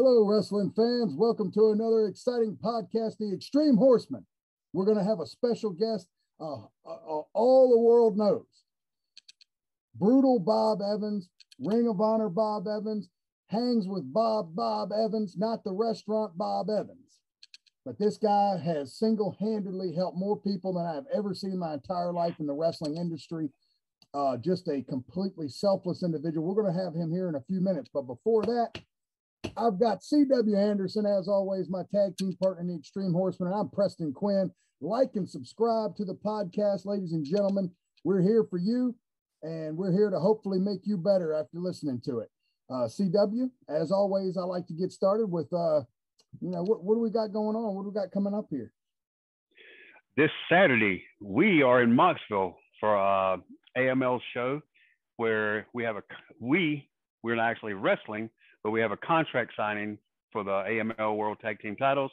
Hello, wrestling fans. Welcome to another exciting podcast, The Extreme Horsemen. We're going to have a special guest all the world knows. Brutal Bob Evans, Ring of Honor Bob Evans, hangs with Bob Evans, not the restaurant Bob Evans. But this guy has single-handedly helped more people than I've ever seen in my entire life in the wrestling industry. Just a completely selfless individual. We're going to have him here in a few minutes. But before that, I've got C.W. Anderson, as always, my tag team partner in the Extreme Horsemen, and I'm Preston Quinn. Like and subscribe to the podcast, ladies and gentlemen. We're here for you, and we're here to hopefully make you better after listening to it. C.W., as always, I like to get started with, what do we got going on? What do we got coming up here? This Saturday, we are in Mocksville for AML show where we're not actually wrestling, but we have a contract signing for the AML World Tag Team titles,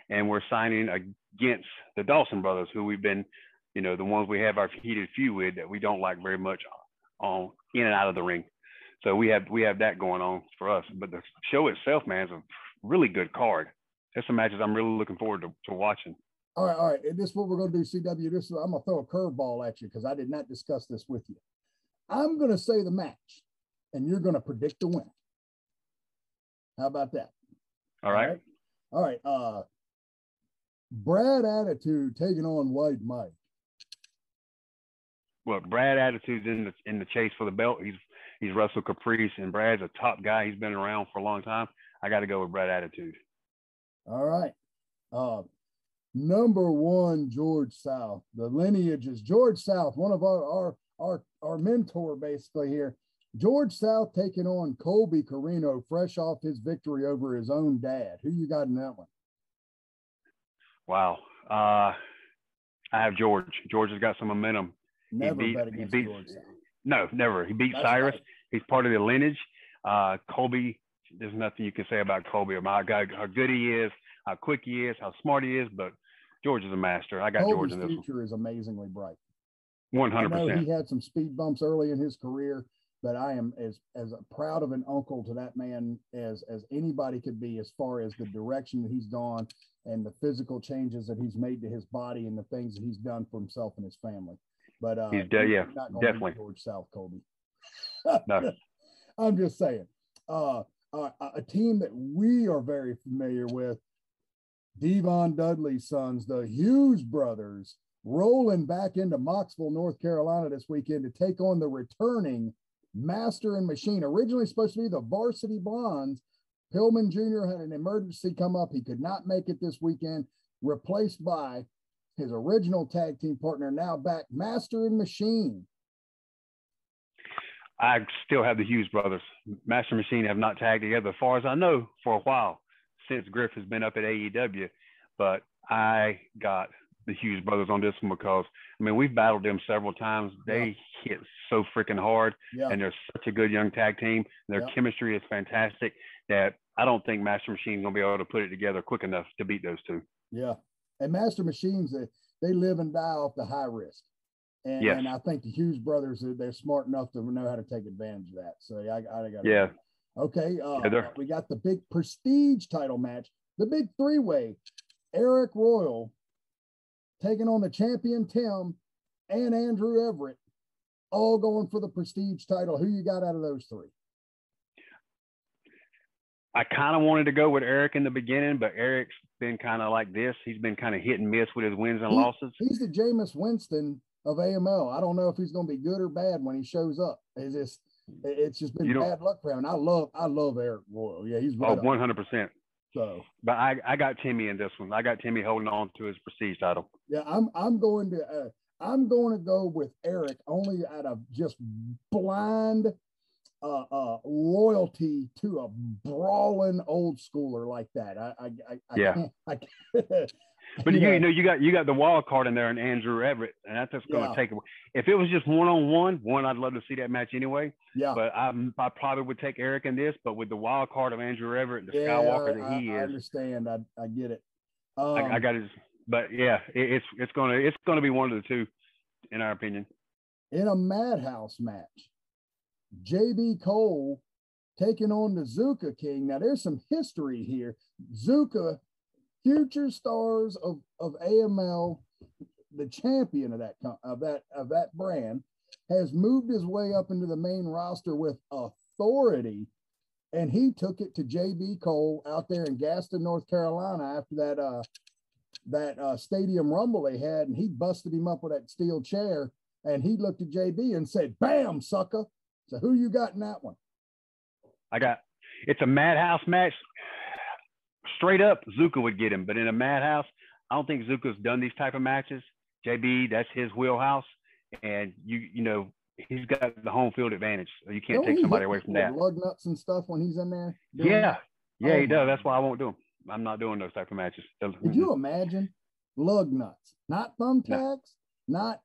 and we're signing against the Dawson brothers, who we've been, the ones we have our heated feud with that we don't like very much on in and out of the ring. So we have that going on for us. But the show itself, man, is a really good card. There's some matches I'm really looking forward to watching. All right. And this is what we're going to do, CW. I'm going to throw a curveball at you because I did not discuss this with you. I'm going to say the match, and you're going to predict the winner. How about that? All right. Brad Attitude taking on White Mike. Well, Brad Attitude's in the chase for the belt. He's wrestled Caprice, and Brad's a top guy. He's been around for a long time. I got to go with Brad Attitude. All right. Number one, George South. The lineage is George South, one of our mentor basically here. George South taking on Colby Carino, fresh off his victory over his own dad. Who you got in that one? Wow. I have George. George has got some momentum. Never bet against George South. No, never. He beat Cyrus. Right. He's part of the lineage. Colby, there's nothing you can say about Colby about how good he is, how quick he is, how smart he is, but George is a master. I got Colby's George in this one. future is amazingly bright. 100%. I know he had some speed bumps early in his career, but I am as proud of an uncle to that man as anybody could be, as far as the direction that he's gone and the physical changes that he's made to his body and the things that he's done for himself and his family. But he's definitely George South, Colby. No. I'm just saying. A team that we are very familiar with, Devon Dudley's sons, the Hughes brothers, rolling back into Mocksville, North Carolina this weekend to take on the returning Master and Machine. Originally supposed to be the Varsity Blondes. Pillman Jr. had an emergency come up. He could not make it this weekend, replaced by his original tag team partner, now back, Master and Machine. I still have the Hughes brothers. Master and Machine have not tagged together, as far as I know, for a while, since Griff has been up at AEW. But I got the Hughes brothers on this one because, we've battled them several times. They hit so freaking hard, and they're such a good young tag team. Their chemistry is fantastic that I don't think Master Machine is going to be able to put it together quick enough to beat those two. Yeah. And Master Machines, they live and die off the high risk. And I think the Hughes brothers, they're smart enough to know how to take advantage of that. So I got it. Yeah. Okay. We got the big prestige title match, the big three-way. Eric Royal taking on the champion Tim and Andrew Everett, all going for the prestige title. Who you got out of those three? I kind of wanted to go with Eric in the beginning, but Eric's been kind of like this. He's been kind of hit and miss with his wins and losses. He's the Jameis Winston of AML. I don't know if he's going to be good or bad when he shows up. It's just been bad luck for him. And I love Eric Royal. Yeah, he's right 100%. So, but I got Timmy in this one. I got Timmy holding on to his prestige title. Yeah, I'm going to go with Eric only out of just blind loyalty to a brawling old schooler like that. I can't. But you got the wild card in there and Andrew Everett, and that's just going to take away. If it was just one-on-one, I'd love to see that match anyway. Yeah. But I probably would take Eric in this, but with the wild card of Andrew Everett, the Skywalker that he is. I understand. I get it. I got it. But yeah, it's gonna be one of the two, in our opinion. In a Madhouse match, J.B. Cole taking on the Zuka King. Now, there's some history here. Zuka, future stars of AML, the champion of that brand, has moved his way up into the main roster with authority, and he took it to JB Cole out there in Gaston, North Carolina, after that Stadium Rumble they had, and he busted him up with that steel chair, and he looked at JB and said, "Bam, sucker." So who you got in that one? It's a Madhouse match. Straight up, Zuka would get him, but in a Madhouse, I don't think Zuka's done these type of matches. JB, that's his wheelhouse, and you know he's got the home field advantage. So you can't take somebody away from that. Lug nuts and stuff when he's in there. Yeah, he does. That's why I won't do them. I'm not doing those type of matches. Could you imagine lug nuts? Not thumbtacks, not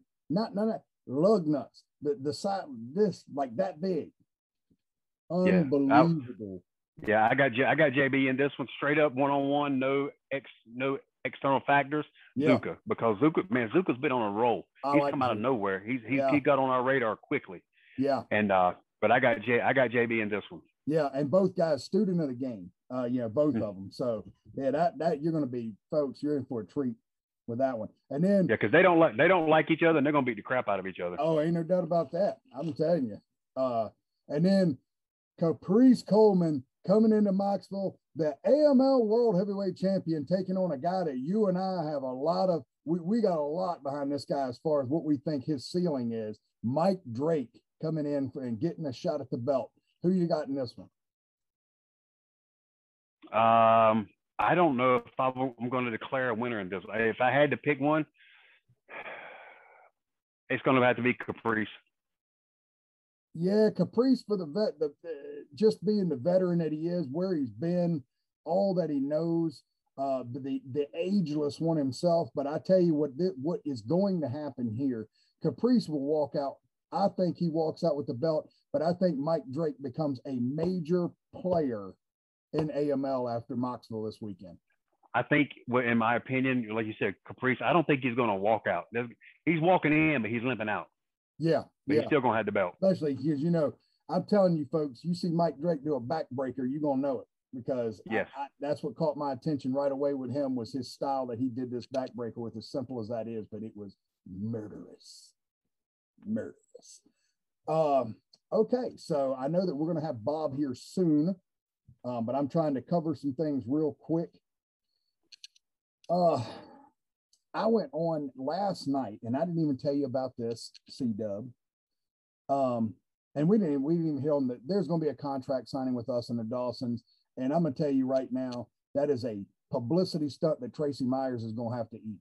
lug nuts. The side, this like that big. Unbelievable. Yeah, I got JB in this one straight up, one-on-one, no external factors. Yeah. Zuka, because Zuka's been on a roll. He's come out of nowhere. He got on our radar quickly. Yeah. And but I got JB in this one. Yeah, and both guys student of the game. Both of them. So yeah, that you're going to be, folks, you're in for a treat with that one. And then because they don't like each other, and they're going to beat the crap out of each other. Oh, ain't no doubt about that. I'm telling you. And then Caprice Coleman coming into Mocksville, the AML World Heavyweight Champion, taking on a guy that you and I have a lot of. We got a lot behind this guy as far as what we think his ceiling is. Mike Drake coming in and getting a shot at the belt. Who you got in this one? I don't know if I'm going to declare a winner in this. If I had to pick one, it's going to have to be Caprice. Yeah, Caprice for just being the veteran that he is, where he's been, all that he knows, the ageless one himself. But I tell you what is going to happen here. Caprice will walk out. I think he walks out with the belt, but I think Mike Drake becomes a major player in AML after Mocksville this weekend. I think, in my opinion, like you said, Caprice, I don't think he's going to walk out. He's walking in, but he's limping out. Yeah. But he's still going to have the belt. Especially because, I'm telling you, folks, you see Mike Drake do a backbreaker, you're going to know it, because yes. That's what caught my attention right away with him, was his style that he did this backbreaker with, as simple as that is, but it was murderous. Okay, so I know that we're going to have Bob here soon, but I'm trying to cover some things real quick. I went on last night, and I didn't even tell you about this, C-Dub. And we didn't even hear on that there's going to be a contract signing with us and the Dawsons. And I'm going to tell you right now, that is a publicity stunt that Tracy Myers is going to have to eat,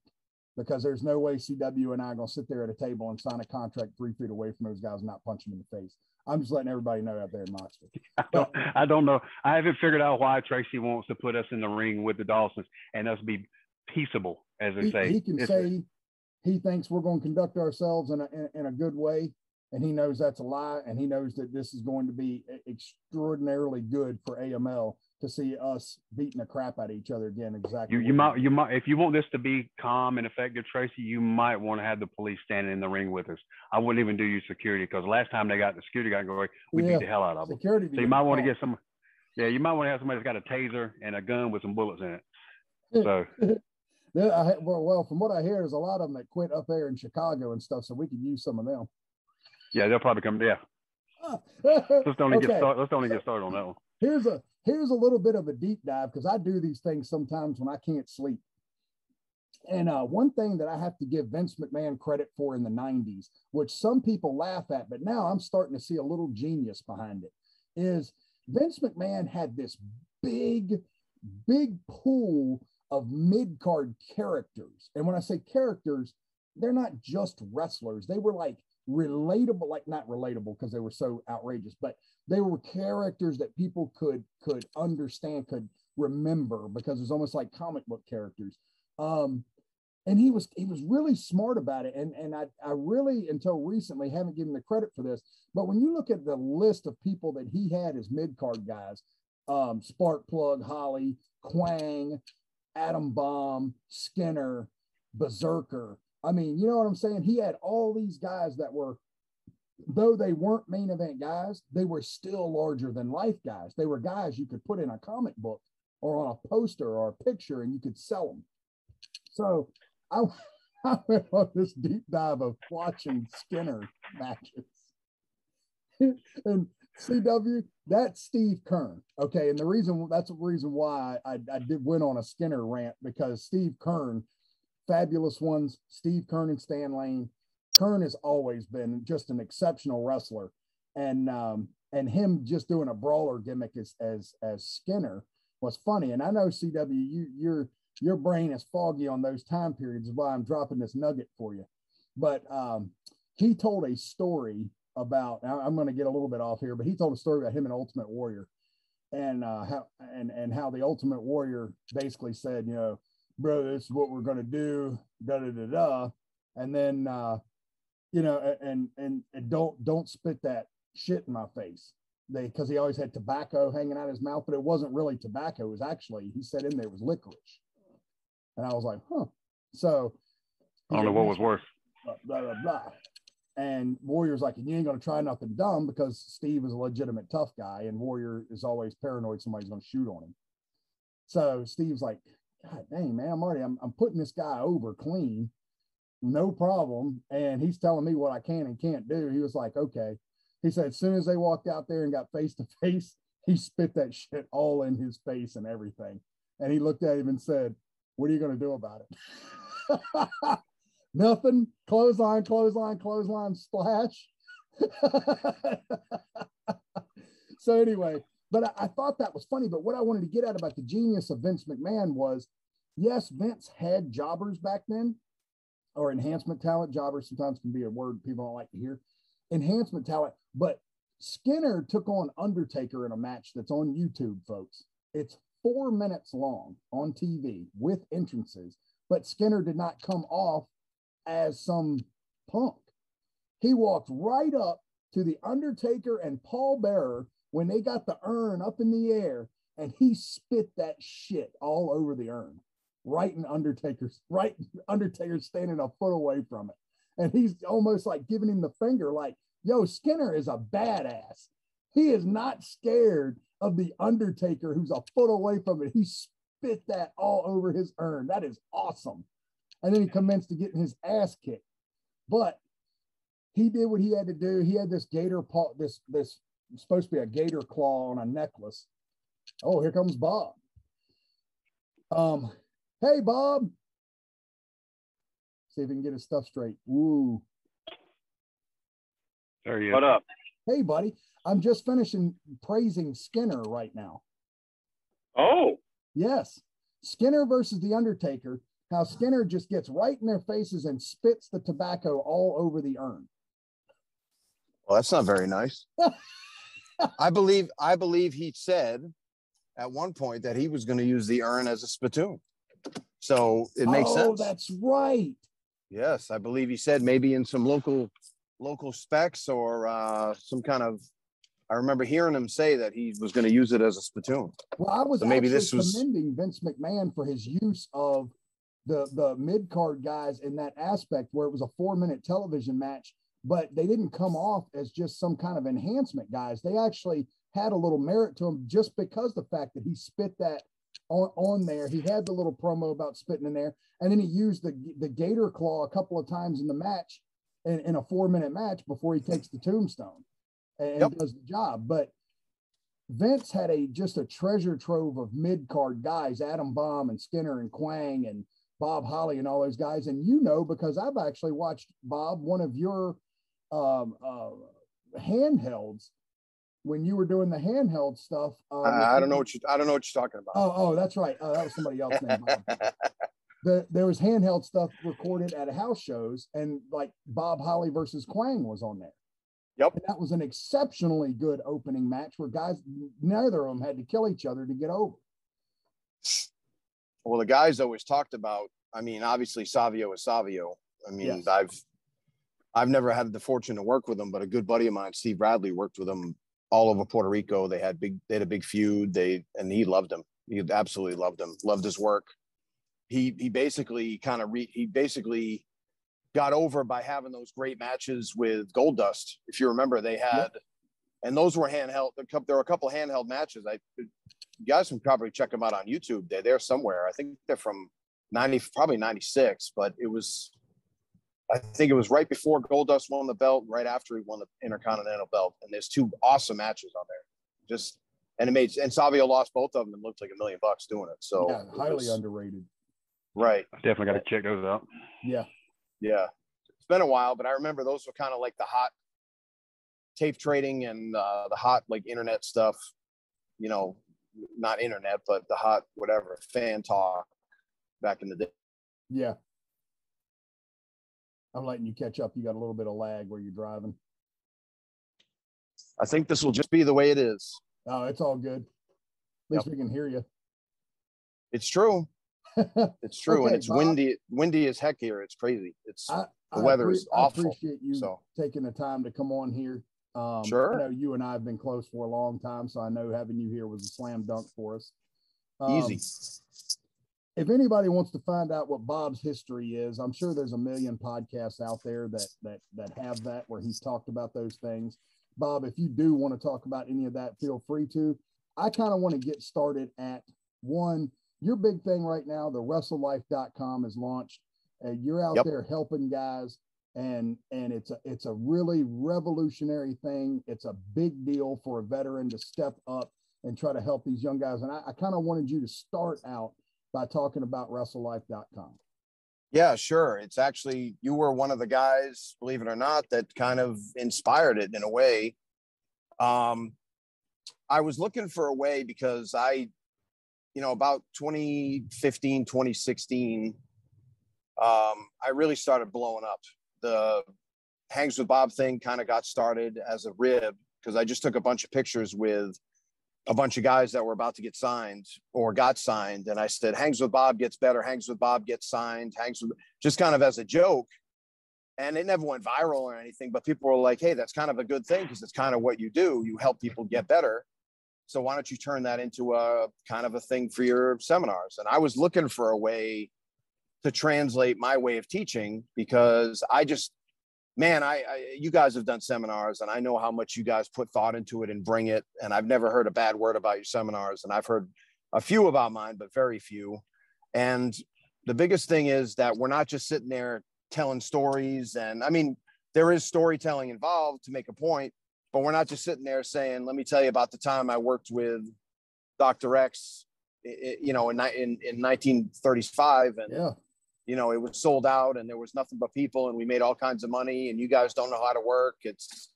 because there's no way CW and I are going to sit there at a table and sign a contract 3 feet away from those guys and not punch them in the face. I'm just letting everybody know out there in Mocksville. I don't know. I haven't figured out why Tracy wants to put us in the ring with the Dawsons and us be peaceable, as they say. He can say he thinks we're going to conduct ourselves in a good way, and he knows that's a lie, and he knows that this is going to be extraordinarily good for AML to see us beating the crap out of each other again. Exactly. You might, if you want this to be calm and effective, Tracy, you might want to have the police standing in the ring with us. I wouldn't even do you security, because last time they got the security guy going, we beat the hell out of them. So you might want to get some. Yeah, you might want to have somebody that's got a taser and a gun with some bullets in it. So. Well, from what I hear, there's a lot of them that quit up there in Chicago and stuff, so we could use some of them. Yeah, they'll probably come. Yeah. Let's only get started on that one. Here's a little bit of a deep dive, because I do these things sometimes when I can't sleep. And one thing that I have to give Vince McMahon credit for in the 90s, which some people laugh at, but now I'm starting to see a little genius behind it, is Vince McMahon had this big pool of mid-card characters. And when I say characters, they're not just wrestlers. They were like relatable, like not relatable because they were so outrageous, but they were characters that people could understand, could remember, because it's almost like comic book characters. And he was really smart about it. And I really, until recently, haven't given the credit for this. But when you look at the list of people that he had as mid-card guys, Sparkplug, Holly, Quang, Adam Bomb, Skinner, Berserker. I mean, you know what I'm saying? He had all these guys that were though they weren't main event guys, they were still larger than life guys. They were guys you could put in a comic book or on a poster or a picture and you could sell them. So I went on this deep dive of watching Skinner matches. And CW, that's Steve Kern. Okay. And that's the reason why I did went on a Skinner rant, because Steve Kern, Fabulous Ones, Steve Kern and Stan Lane. Kern has always been just an exceptional wrestler. And him just doing a brawler gimmick as Skinner was funny. And I know CW, your brain is foggy on those time periods, is why I'm dropping this nugget for you. But he told a story about, I'm going to get a little bit off here, but he told a story about him and Ultimate Warrior, and how the Ultimate Warrior basically said, you know, bro, this is what we're going to do, da da da da, and then you know, and don't spit that shit in my face. Because he always had tobacco hanging out of his mouth, but it wasn't really tobacco. It was actually, he said in there was licorice. And I was like, huh. So I don't know what was worse. Blah, blah, blah. And Warrior's like, and you ain't going to try nothing dumb, because Steve is a legitimate tough guy, and Warrior is always paranoid somebody's going to shoot on him. So Steve's like, God dang, man, I'm putting this guy over clean, no problem. And he's telling me what I can and can't do. He was like, okay. He said, as soon as they walked out there and got face to face, he spit that shit all in his face and everything. And he looked at him and said, what are you going to do about it? Nothing. Clothesline, splash. So anyway, but I thought that was funny. But what I wanted to get at about the genius of Vince McMahon was, yes, Vince had jobbers back then, or enhancement talent. Jobbers sometimes can be a word people don't like to hear. Enhancement talent, but Skinner took on Undertaker in a match that's on YouTube, folks. It's 4 minutes long on TV with entrances, but Skinner did not come off as some punk. He walked right up to the Undertaker and Paul Bearer when they got the urn up in the air, and he spit that shit all over the urn, right Undertaker's standing a foot away from it. And he's almost like giving him the finger, like, yo, Skinner is a badass. He is not scared of the Undertaker, who's a foot away from it. He spit that all over his urn. That is awesome. And then he commenced to getting his ass kicked. But he did what he had to do. He had this gator paw, this supposed to be a gator claw on a necklace. Oh, here comes Bob. Hey, Bob. See if we can get his stuff straight. Ooh. There you go. What up? Hey, buddy. I'm just finishing praising Skinner right now. Oh. Yes. Skinner versus The Undertaker. How Skinner just gets right in their faces and spits the tobacco all over the urn. Well, that's not very nice. I believe he said at one point that he was going to use the urn as a spittoon. So it makes sense. Oh, that's right. Yes, I believe he said maybe in some local specs or some kind of. I remember hearing him say that he was going to use it as a spittoon. Well, I was so maybe actually this was commending Vince McMahon for his use of the mid card guys in that aspect, where it was a 4-minute television match, but they didn't come off as just some kind of enhancement guys. They actually had a little merit to them, just because the fact that he spit that on there. He had the little promo about spitting in there, and then he used the gator claw a couple of times in the match, in a 4-minute match before he takes the tombstone and does the job. But Vince had just a treasure trove of mid-card guys, Adam Bomb and Skinner and Quang and Bob Holly and all those guys. And because I've actually watched, Bob, one of your handhelds, when you were doing the handheld stuff. I don't know what you're talking about. Oh, that's right. That was somebody else named Bob. There was handheld stuff recorded at house shows, and like Bob Holly versus Quang was on there. Yep. And that was an exceptionally good opening match where guys, neither of them had to kill each other to get over. Well, the guys always talked about, I mean, obviously Savio is Savio. I mean, yes. I've never had the fortune to work with him, but a good buddy of mine, Steve Bradley, worked with him all over Puerto Rico. They had a big feud. And he loved him. He absolutely loved him. Loved his work. He basically got over by having those great matches with Goldust. If you remember, they had, and those were handheld. There were a couple of handheld matches. You guys can probably check them out on YouTube. They're there somewhere. I think they're from probably 96, but I think it was right before Goldust won the belt, right after he won the Intercontinental belt. And there's two awesome matches on there. And Savio lost both of them and looked like $1 million doing it. So yeah, highly underrated. Right. Definitely got to check those out. Yeah. Yeah. It's been a while, but I remember those were kind of like the hot tape trading and the hot like internet stuff, you know, not internet, but the hot whatever fan talk back in the day. Yeah. I'm letting you catch up. You got a little bit of lag where you're driving. I think this will just be the way it is. Oh, it's all good. At least we can hear you. It's true. It's true. Okay, and it's Bob, windy as heck here. It's crazy. The I weather is awful. I appreciate you taking the time to come on here. Sure. I know you and I have been close for a long time, so I know having you here was a slam dunk for us. Easy. If anybody wants to find out what Bob's history is, I'm sure there's a million podcasts out there that have that where he's talked about those things. Bob, if you do want to talk about any of that, feel free to. I kind of want to get started at one. Your big thing right now, the WrestleLife.com is launched. You're out there helping guys, and it's a really revolutionary thing. It's a big deal for a veteran to step up and try to help these young guys. And I kind of wanted you to start out by talking about WrestleLife.com. Yeah, sure. It's actually, you were one of the guys, believe it or not, that kind of inspired it in a way. I was looking for a way because about 2015, 2016, I really started blowing up. The Hangs with Bob thing kind of got started as a rib because I just took a bunch of pictures with a bunch of guys that were about to get signed or got signed. And I said, Hangs with Bob gets better. Hangs with Bob gets signed. Just kind of as a joke. And it never went viral or anything, but people were like, hey, that's kind of a good thing because it's kind of what you do. You help people get better. So why don't you turn that into a kind of a thing for your seminars? And I was looking for a way to translate my way of teaching because you guys have done seminars and I know how much you guys put thought into it and bring it. And I've never heard a bad word about your seminars. And I've heard a few about mine, but very few. And the biggest thing is that we're not just sitting there telling stories. And I mean, there is storytelling involved to make a point, but we're not just sitting there saying, let me tell you about the time I worked with Dr. X, in 1935. And it was sold out and there was nothing but people and we made all kinds of money and you guys don't know how to work. It's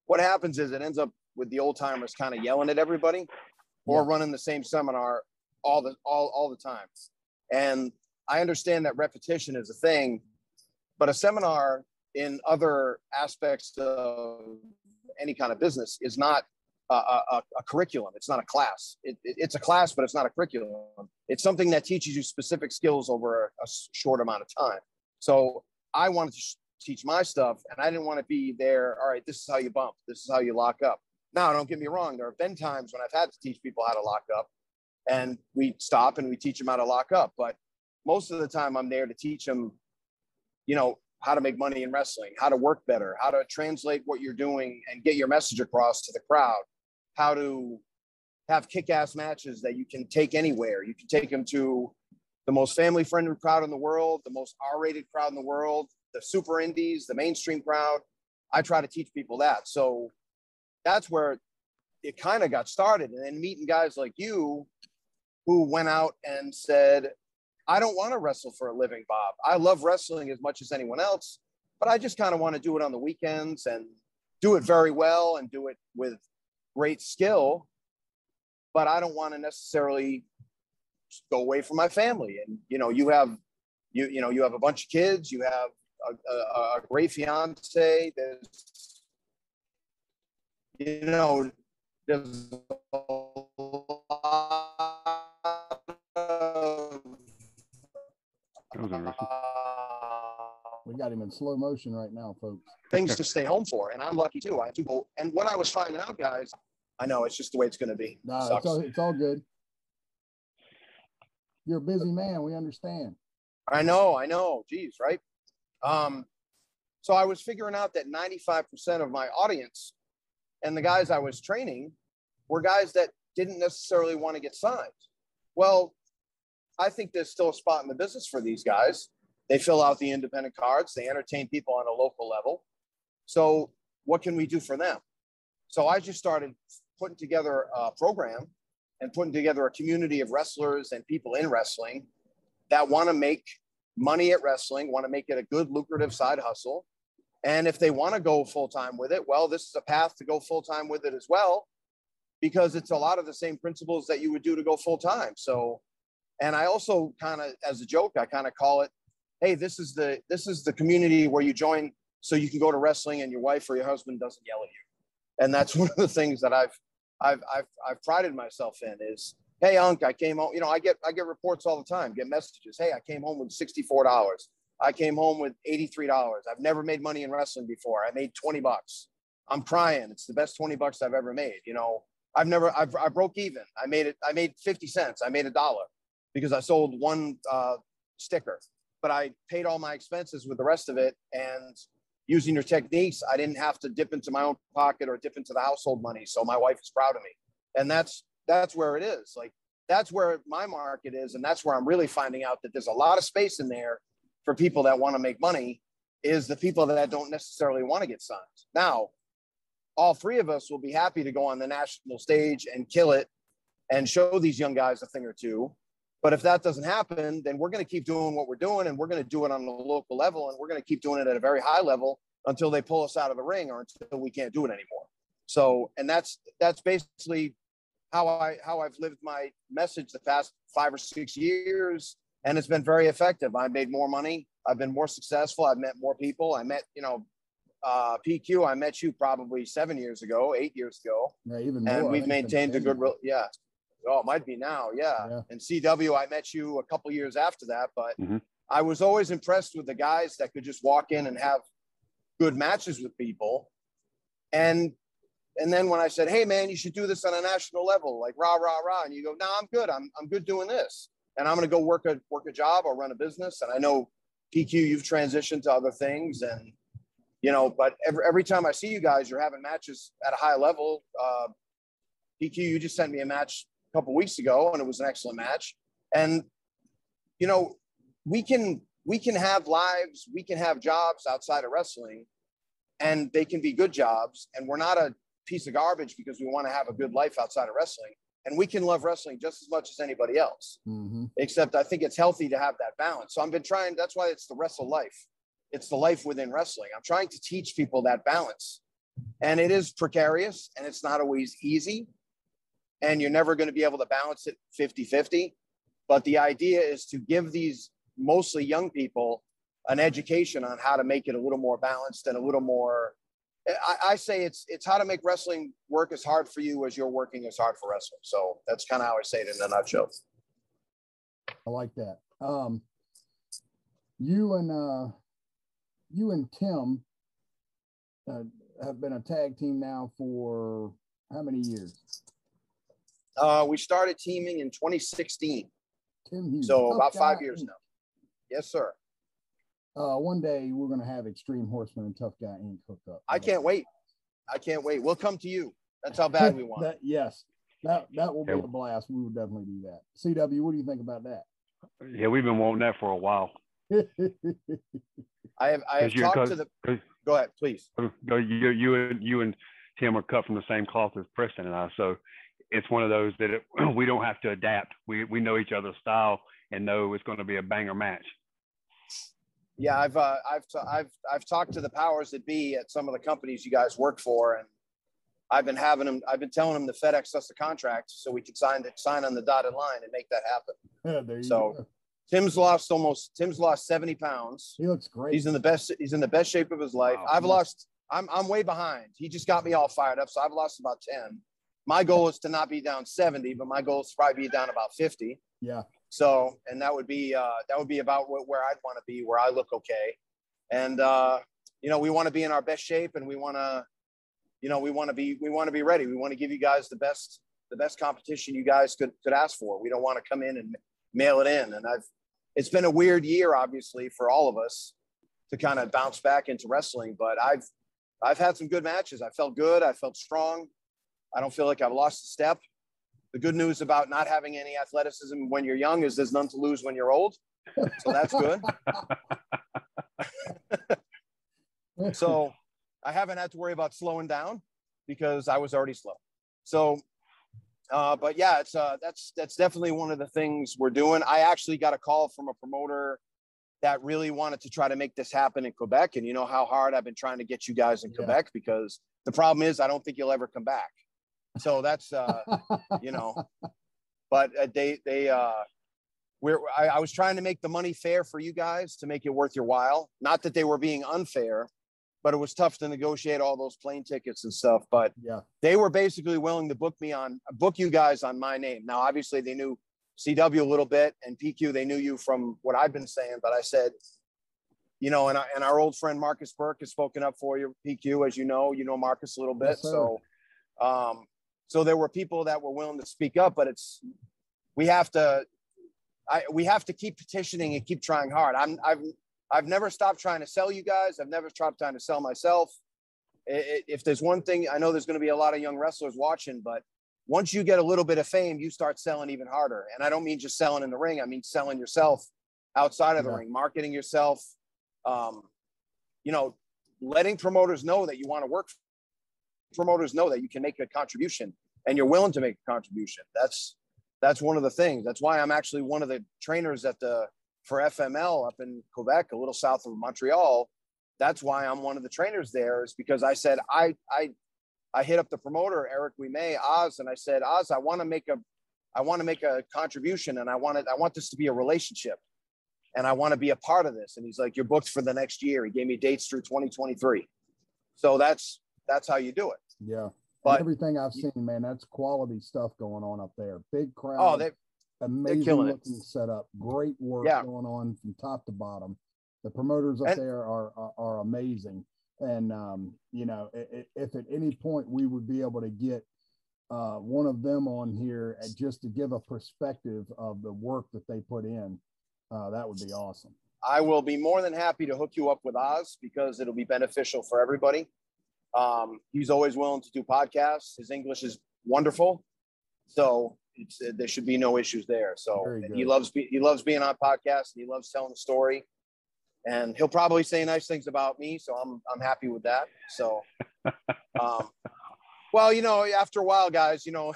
what happens is it ends up with the old timers kind of yelling at everybody or running the same seminar all the time. And I understand that repetition is a thing, but a seminar in other aspects of any kind of business is not a curriculum. It's not a class. It's a class, but it's not a curriculum. It's something that teaches you specific skills over a short amount of time. So I wanted to teach my stuff and I didn't want to be there. All right, this is how you bump. This is how you lock up. Now, don't get me wrong. There have been times when I've had to teach people how to lock up and we stop and we teach them how to lock up. But most of the time I'm there to teach them, how to make money in wrestling, how to work better, how to translate what you're doing and get your message across to the crowd, how to have kick-ass matches that you can take anywhere. You can take them to the most family-friendly crowd in the world, the most R-rated crowd in the world, the super indies, the mainstream crowd. I try to teach people that. So that's where it kind of got started. And then meeting guys like you who went out and said, I don't want to wrestle for a living, Bob. I love wrestling as much as anyone else, but I just kind of want to do it on the weekends and do it very well and do it with great skill. But I don't want to necessarily go away from my family. And, you have a bunch of kids, you have a great fiance. There's a We got him in slow motion right now, folks. Things to stay home for, and I'm lucky too. I have people, and what I was finding out, guys, I know it's just the way it's going to be. No, it's all good. You're a busy man. We understand. I know. Geez, right? So I was figuring out that 95% of my audience and the guys I was training were guys that didn't necessarily want to get signed. Well, I think there's still a spot in the business for these guys. They fill out the independent cards. They entertain people on a local level. So what can we do for them? So I just started putting together a program and putting together a community of wrestlers and people in wrestling that want to make money at wrestling, want to make it a good, lucrative side hustle. And if they want to go full-time with it, well, this is a path to go full-time with it as well, because it's a lot of the same principles that you would do to go full-time. So, and I also kind of, as a joke, I kind of call it, hey, this is the community where you join so you can go to wrestling and your wife or your husband doesn't yell at you. And that's one of the things that I've prided myself in is, hey, Unc, I came home. You know, I get reports all the time, get messages. Hey, I came home with $64. I came home with $83. I've never made money in wrestling before. I made $20. I'm crying. It's the best $20 I've ever made. You know, I broke even. I made 50 cents. I made $1 because I sold one sticker, but I paid all my expenses with the rest of it. And using your techniques, I didn't have to dip into my own pocket or dip into the household money. So my wife is proud of me. And that's where it is. Like, that's where my market is. And that's where I'm really finding out that there's a lot of space in there for people that want to make money, is the people that don't necessarily want to get signed. Now, all three of us will be happy to go on the national stage and kill it and show these young guys a thing or two. But if that doesn't happen, then we're going to keep doing what we're doing, and we're going to do it on the local level, and we're going to keep doing it at a very high level until they pull us out of the ring or until we can't do it anymore. So, and that's basically how I've lived my message the past 5 or 6 years. And it's been very effective. I made more money. I've been more successful. I've met more people. I met, PQ. I met you probably 8 years ago. Yeah, even more. And we've maintained a good, yeah. Oh, it might be now. Yeah. And CW, I met you a couple years after that, but I was always impressed with the guys that could just walk in and have good matches with people. And then when I said, hey man, you should do this on a national level, like rah, rah, rah. And you go, no, I'm good. I'm good doing this. And I'm going to go work a job or run a business. And I know PQ, you've transitioned to other things, and, but every time I see you guys, you're having matches at a high level. PQ, you just sent me a match a couple of weeks ago, and it was an excellent match. And, we can have lives, we can have jobs outside of wrestling, and they can be good jobs. And we're not a piece of garbage because we want to have a good life outside of wrestling. And we can love wrestling just as much as anybody else, except I think it's healthy to have that balance. So I've been trying, that's why it's the wrestle life. It's the life within wrestling. I'm trying to teach people that balance, and it is precarious and it's not always easy. And you're never going to be able to balance it 50-50. But the idea is to give these mostly young people an education on how to make it a little more balanced and a little more, I say it's how to make wrestling work as hard for you as you're working as hard for wrestling. So that's kind of how I say it in a nutshell. I like that. You and Tim have been a tag team now for how many years? We started teaming in 2016. Tim Hughes, so about 5 years now. Yes, sir. One day we're going to have Extreme Horsemen and Tough Guy Inc. hooked up. I can't wait. We'll come to you. That's how bad we want. That will be a blast. We will definitely do that. CW, what do you think about that? Yeah, we've been wanting that for a while. I have talked to the. Go ahead, please. You and Tim are cut from the same cloth as Preston and I, so it's one of those that we don't have to adapt. We know each other's style and know it's going to be a banger match. Yeah, I've talked to the powers that be at some of the companies you guys work for, and I've been telling them to FedEx us a contract so we could sign on the dotted line and make that happen. There you go. Tim's lost 70 pounds. He looks great. He's in the best shape of his life. Wow. I'm way behind. He just got me all fired up. So I've lost about 10. My goal is to not be down 70, but my goal is to probably be down about 50. Yeah. So, and that would be about where I'd want to be, where I look okay. And, we want to be in our best shape, and we want to be ready. We want to give you guys the best competition you guys could ask for. We don't want to come in and mail it in. And it's been a weird year, obviously, for all of us. to kind of bounce back into wrestling. But I've had some good matches. I felt good. I felt strong. I don't feel like I've lost a step. The good news about not having any athleticism when you're young is there's none to lose when you're old. So that's good. So I haven't had to worry about slowing down because I was already slow. So, but yeah, it's that's definitely one of the things we're doing. I actually got a call from a promoter that really wanted to try to make this happen in Quebec. And you know how hard I've been trying to get you guys in Quebec, because the problem is I don't think you'll ever come back. So that's, you know, but I was trying to make the money fair for you guys to make it worth your while. Not that they were being unfair, but it was tough to negotiate all those plane tickets and stuff. But they were basically willing to book you guys on my name. Now, obviously they knew CW a little bit, and PQ, they knew you from what I've been saying, but I said, you know, and our old friend Marcus Burke has spoken up for you, PQ, as you know Marcus a little bit. Yes, so there were people that were willing to speak up, but we have to keep petitioning and keep trying hard. I've never stopped trying to sell you guys. I've never stopped trying to sell myself. If there's one thing, I know there's going to be a lot of young wrestlers watching, but once you get a little bit of fame, you start selling even harder. And I don't mean just selling in the ring. I mean selling yourself outside of the ring, marketing yourself, you know, letting promoters know that you want to work. Promoters know that you can make a contribution and you're willing to make a contribution. That's one of the things. That's why I'm actually one of the trainers for FML up in Quebec, a little south of Montreal. That's why I'm one of the trainers there, is because I said, I hit up the promoter, Eric Wimay, Oz, and I said, Oz, I want to make a contribution, and I want this to be a relationship, and I want to be a part of this. And he's like, you're booked for the next year. He gave me dates through 2023. So that's how you do it. Yeah. But everything I've seen, man, that's quality stuff going on up there. Big crowd. Oh, amazing looking setup. Great work going on from top to bottom. The promoters up there are amazing. And, you know, if at any point we would be able to get one of them on here just to give a perspective of the work that they put in, that would be awesome. I will be more than happy to hook you up with Oz, because it'll be beneficial for everybody. He's always willing to do podcasts. His English is wonderful. So there should be no issues there. So he loves being on podcasts, and he loves telling the story. And he'll probably say nice things about me, so I'm happy with that. So, well, you know, after a while, guys, you know,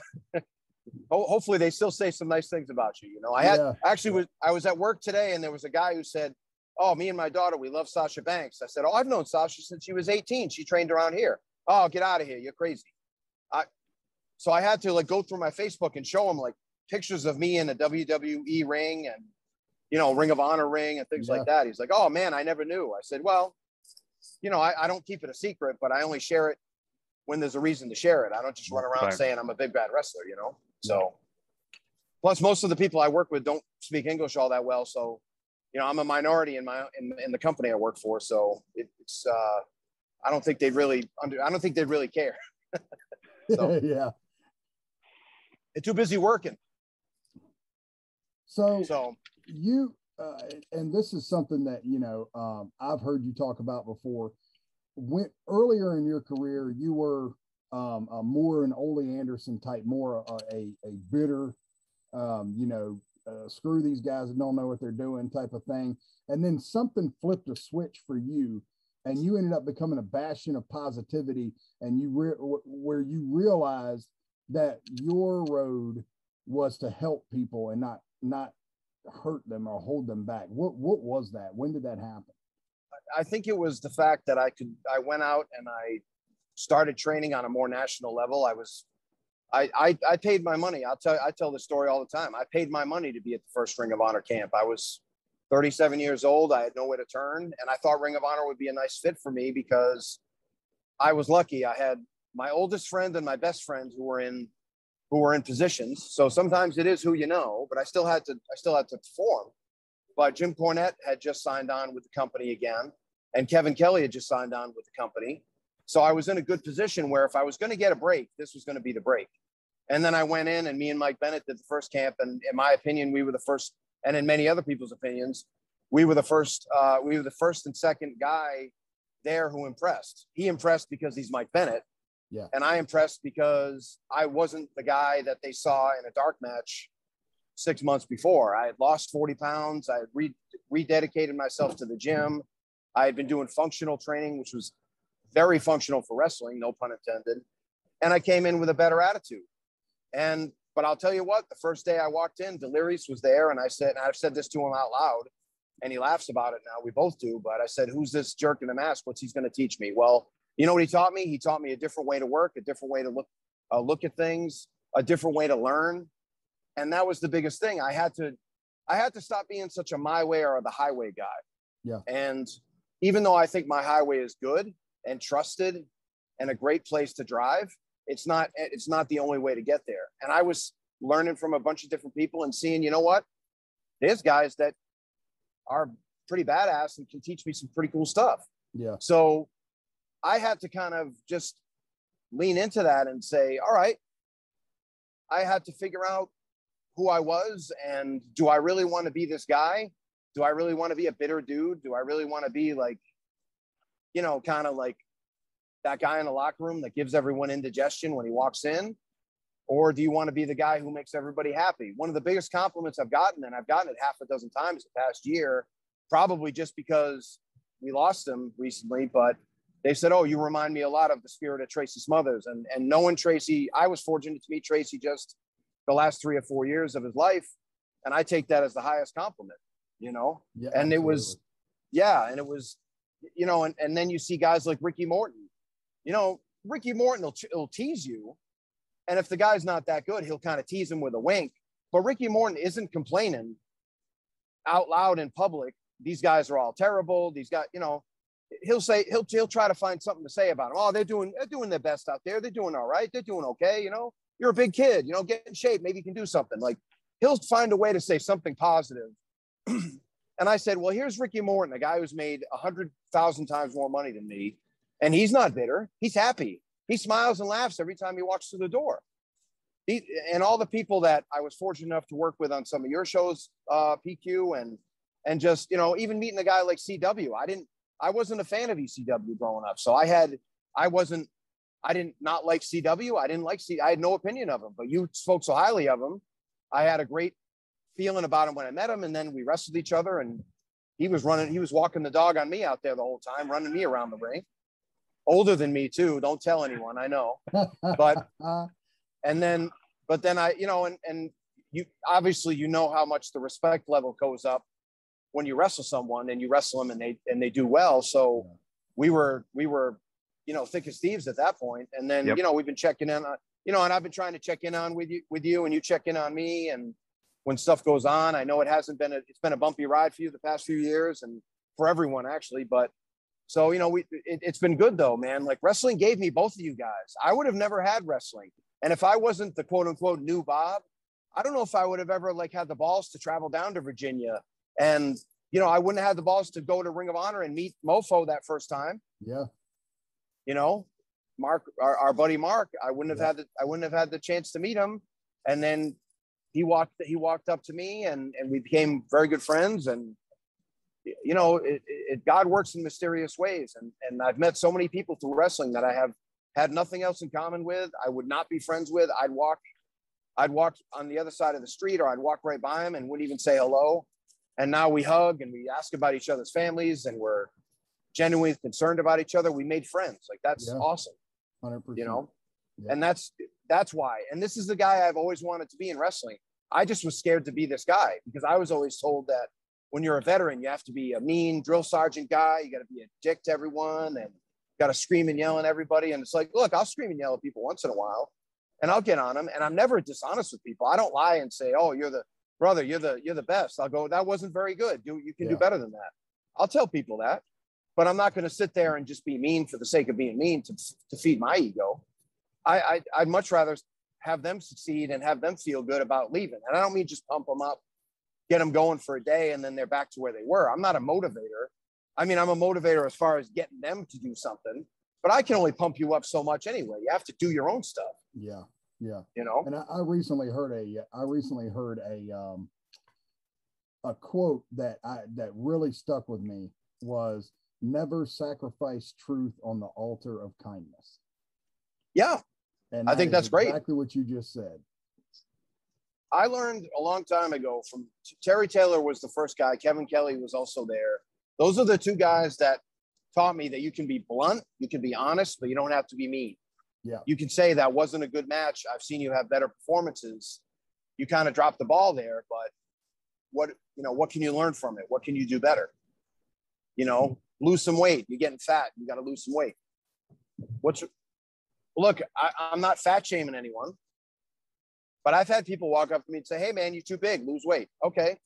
hopefully they still say some nice things about you. You know, I was at work today, and there was a guy who said, "Oh, me and my daughter, we love Sasha Banks." I said, "Oh, I've known Sasha since she was 18. She trained around here." "Oh, get out of here! You're crazy." So I had to like go through my Facebook and show him like pictures of me in a WWE ring and, you know, Ring of Honor ring and things like that. He's like, "Oh man, I never knew." I said, "Well, you know, I don't keep it a secret, but I only share it when there's a reason to share it. I don't just run around saying I'm a big bad wrestler, you know." So, plus most of the people I work with don't speak English all that well, so you know, I'm a minority in the company I work for, so it's I don't think they'd really care. So, yeah, they're too busy working. So you and this is something that, you know, I've heard you talk about before. When earlier in your career, you were more an Ole Anderson type, more a bitter, you know, screw these guys that don't know what they're doing type of thing. And then something flipped a switch for you, and you ended up becoming a bastion of positivity, and where you realized that your road was to help people and not hurt them or hold them back. What was that? When did that happen? I think it was the fact that I went out and I started training on a more national level. I paid my money. I tell this story all the time. I paid my money to be at the first Ring of Honor camp. I was 37 years old. I had nowhere to turn, and I thought Ring of Honor would be a nice fit for me because I was lucky. I had my oldest friend and my best friend who were in positions. So sometimes it is who you know, but I still had to perform. But Jim Cornette had just signed on with the company again, and Kevin Kelly had just signed on with the company. So I was in a good position where if I was going to get a break, this was going to be the break. And then I went in, and me and Mike Bennett did the first camp. And in my opinion, we were the first, and in many other people's opinions, we were the first and second guy there who impressed. He impressed because he's Mike Bennett. Yeah. And I impressed because I wasn't the guy that they saw in a dark match 6 months before. I had lost 40 pounds. I had rededicated myself to the gym. I had been doing functional training, which was very functional for wrestling, no pun intended. And I came in with a better attitude. But I'll tell you what, the first day I walked in, Delirious was there. And I said, and I've said this to him out loud, and he laughs about it now. We both do. But I said, who's this jerk in the mask? What's he's going to teach me? Well, you know what he taught me? He taught me a different way to work, a different way to look at things, a different way to learn. And that was the biggest thing. I had to stop being such a my way or the highway guy. Yeah. And even though I think my highway is good and trusted and a great place to drive, it's not the only way to get there. And I was learning from a bunch of different people and seeing, you know what? There's guys that are pretty badass and can teach me some pretty cool stuff. Yeah. So I had to kind of just lean into that and say, all right, I had to figure out who I was, and do I really want to be this guy? Do I really want to be a bitter dude? Do I really want to be like, you know, kind of like that guy in the locker room that gives everyone indigestion when he walks in? Or do you want to be the guy who makes everybody happy? One of the biggest compliments I've gotten, and I've gotten it half a dozen times the past year, probably just because we lost him recently, but they said, oh, you remind me a lot of the spirit of Tracy Smothers. And knowing Tracy, I was fortunate to meet Tracy just the last 3 or 4 years of his life. And I take that as the highest compliment, you know? Yeah, and absolutely. it was, you know, and then you see guys like Ricky Morton. You know, Ricky Morton will tease you. And if the guy's not that good, he'll kind of tease him with a wink. But Ricky Morton isn't complaining out loud in public. These guys are all terrible. These guys, you know, he'll try to find something to say about them. Oh, they're doing their best out there. They're doing all right. They're doing okay. You know, you're a big kid, you know, get in shape. Maybe you can do something. Like, he'll find a way to say something positive. And I said, well, here's Ricky Morton, a guy who's made 100,000 times more money than me. And he's not bitter. He's happy. He smiles and laughs every time he walks through the door. And all the people that I was fortunate enough to work with on some of your shows, PQ, and just, you know, even meeting a guy like CW. I wasn't a fan of ECW growing up. So I didn't not like CW. I had no opinion of him, but you spoke so highly of him. I had a great feeling about him when I met him. And then we wrestled each other, and he was walking the dog on me out there the whole time, running me around the ring. Older than me too. Don't tell anyone, I know. But then I, you know, and you obviously, you know how much the respect level goes up when you wrestle someone and you wrestle them and they do well. So we were, you know, thick as thieves at that point. And then, you know, we've been checking in on, you know, and I've been trying to check in on with you and you check in on me. And when stuff goes on, I know it's been a bumpy ride for you the past few years, and for everyone actually, but so, you know, it's been good though, man. Like, wrestling gave me both of you guys. I would have never had wrestling. And if I wasn't the quote unquote new Bob, I don't know if I would have ever like had the balls to travel down to Virginia. And, you know, I wouldn't have had the balls to go to Ring of Honor and meet Mofo that first time. Yeah. You know, Mark, our buddy Mark, I wouldn't have had the chance to meet him. And then he walked up to me and we became very good friends. And, you know, God works in mysterious ways. And I've met so many people through wrestling that I have had nothing else in common with. I would not be friends with. I'd walk on the other side of the street, or I'd walk right by him and wouldn't even say hello. And now we hug and we ask about each other's families, and we're genuinely concerned about each other. We made friends. Like, that's awesome. 100%. You know, and that's why. And this is the guy I've always wanted to be in wrestling. I just was scared to be this guy, because I was always told that when you're a veteran, you have to be a mean drill sergeant guy. You got to be a dick to everyone and got to scream and yell at everybody. And it's like, look, I'll scream and yell at people once in a while, and I'll get on them. And I'm never dishonest with people. I don't lie and say, oh, you're the best. I'll go, that wasn't very good. You can do better than that. I'll tell people that, but I'm not going to sit there and just be mean for the sake of being mean to feed my ego. I'd much rather have them succeed and have them feel good about leaving. And I don't mean just pump them up, get them going for a day, and then they're back to where they were. I'm not a motivator. I mean, I'm a motivator as far as getting them to do something, but I can only pump you up so much anyway. You have to do your own stuff. Yeah. Yeah. You know, and I recently heard a quote that really stuck with me was, never sacrifice truth on the altar of kindness. Yeah. And I think that's great. Exactly what you just said. I learned a long time ago from Terry Taylor was the first guy. Kevin Kelly was also there. Those are the two guys that taught me that you can be blunt, you can be honest, but you don't have to be mean. Yeah. You can say that wasn't a good match. I've seen you have better performances. You kind of dropped the ball there, but what can you learn from it? What can you do better? Lose some weight. You're getting fat. You got to lose some weight. Look, I'm not fat shaming anyone, but I've had people walk up to me and say, "Hey man, you're too big, lose weight." Okay.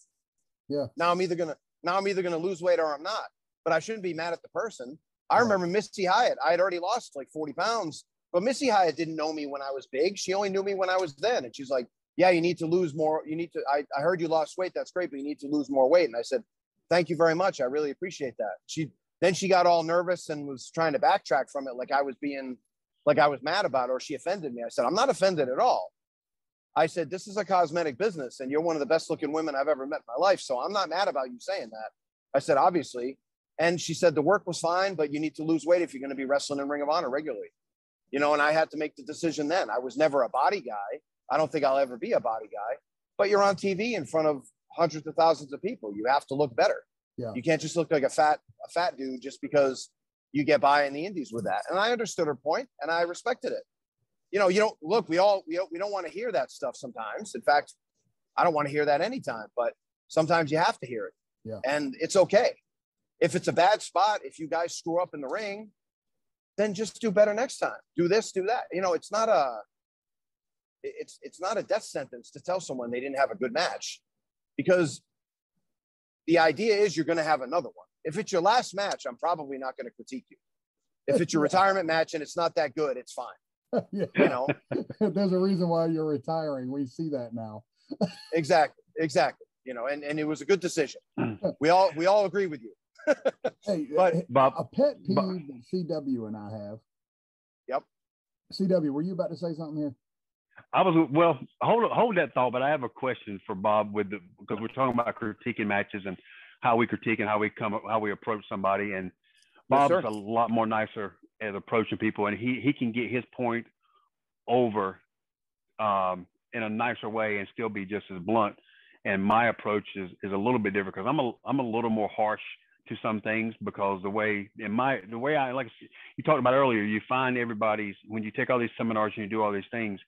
Yeah. Now I'm either gonna lose weight or I'm not, but I shouldn't be mad at the person. I remember Missy Hyatt. I had already lost like 40 pounds, but Missy Hyatt didn't know me when I was big. She only knew me when I was thin. And she's like, "Yeah, you need to lose more. I heard you lost weight. That's great, but you need to lose more weight." And I said, "Thank you very much. I really appreciate that." Then she got all nervous and was trying to backtrack from it. Like I was mad about it, or she offended me. I said, "I'm not offended at all." I said, "This is a cosmetic business and you're one of the best looking women I've ever met in my life. So I'm not mad about you saying that." I said, "Obviously." And she said, "The work was fine, but you need to lose weight if you're going to be wrestling in Ring of Honor regularly." And I had to make the decision then. I was never a body guy. I don't think I'll ever be a body guy, but you're on TV in front of hundreds of thousands of people. You have to look better. Yeah. You can't just look like a fat dude just because you get by in the indies with that. And I understood her point and I respected it. We don't want to hear that stuff sometimes. In fact, I don't want to hear that anytime, but sometimes you have to hear it. Yeah. And it's okay. If it's a bad spot, if you guys screw up in the ring, then just do better next time. Do this, do that. It's not a death sentence to tell someone they didn't have a good match, because the idea is you're going to have another one. If it's your last match, I'm probably not going to critique you. If it's your retirement match and it's not that good, it's fine. Yeah. There's a reason why you're retiring. We see that now. Exactly. And it was a good decision. We all agree with you. Hey, but Bob, a pet peeve that CW and I have. Yep. CW, were you about to say something here? Hold that thought, but I have a question for Bob because we're talking about critiquing matches and how we critique and how we approach somebody. And Bob's a lot more nicer at approaching people, and he can get his point over in a nicer way and still be just as blunt. And my approach is a little bit different because I'm a little more harsh to some things, because the way I, like you talked about earlier, you find when you take all these seminars and you do all these things,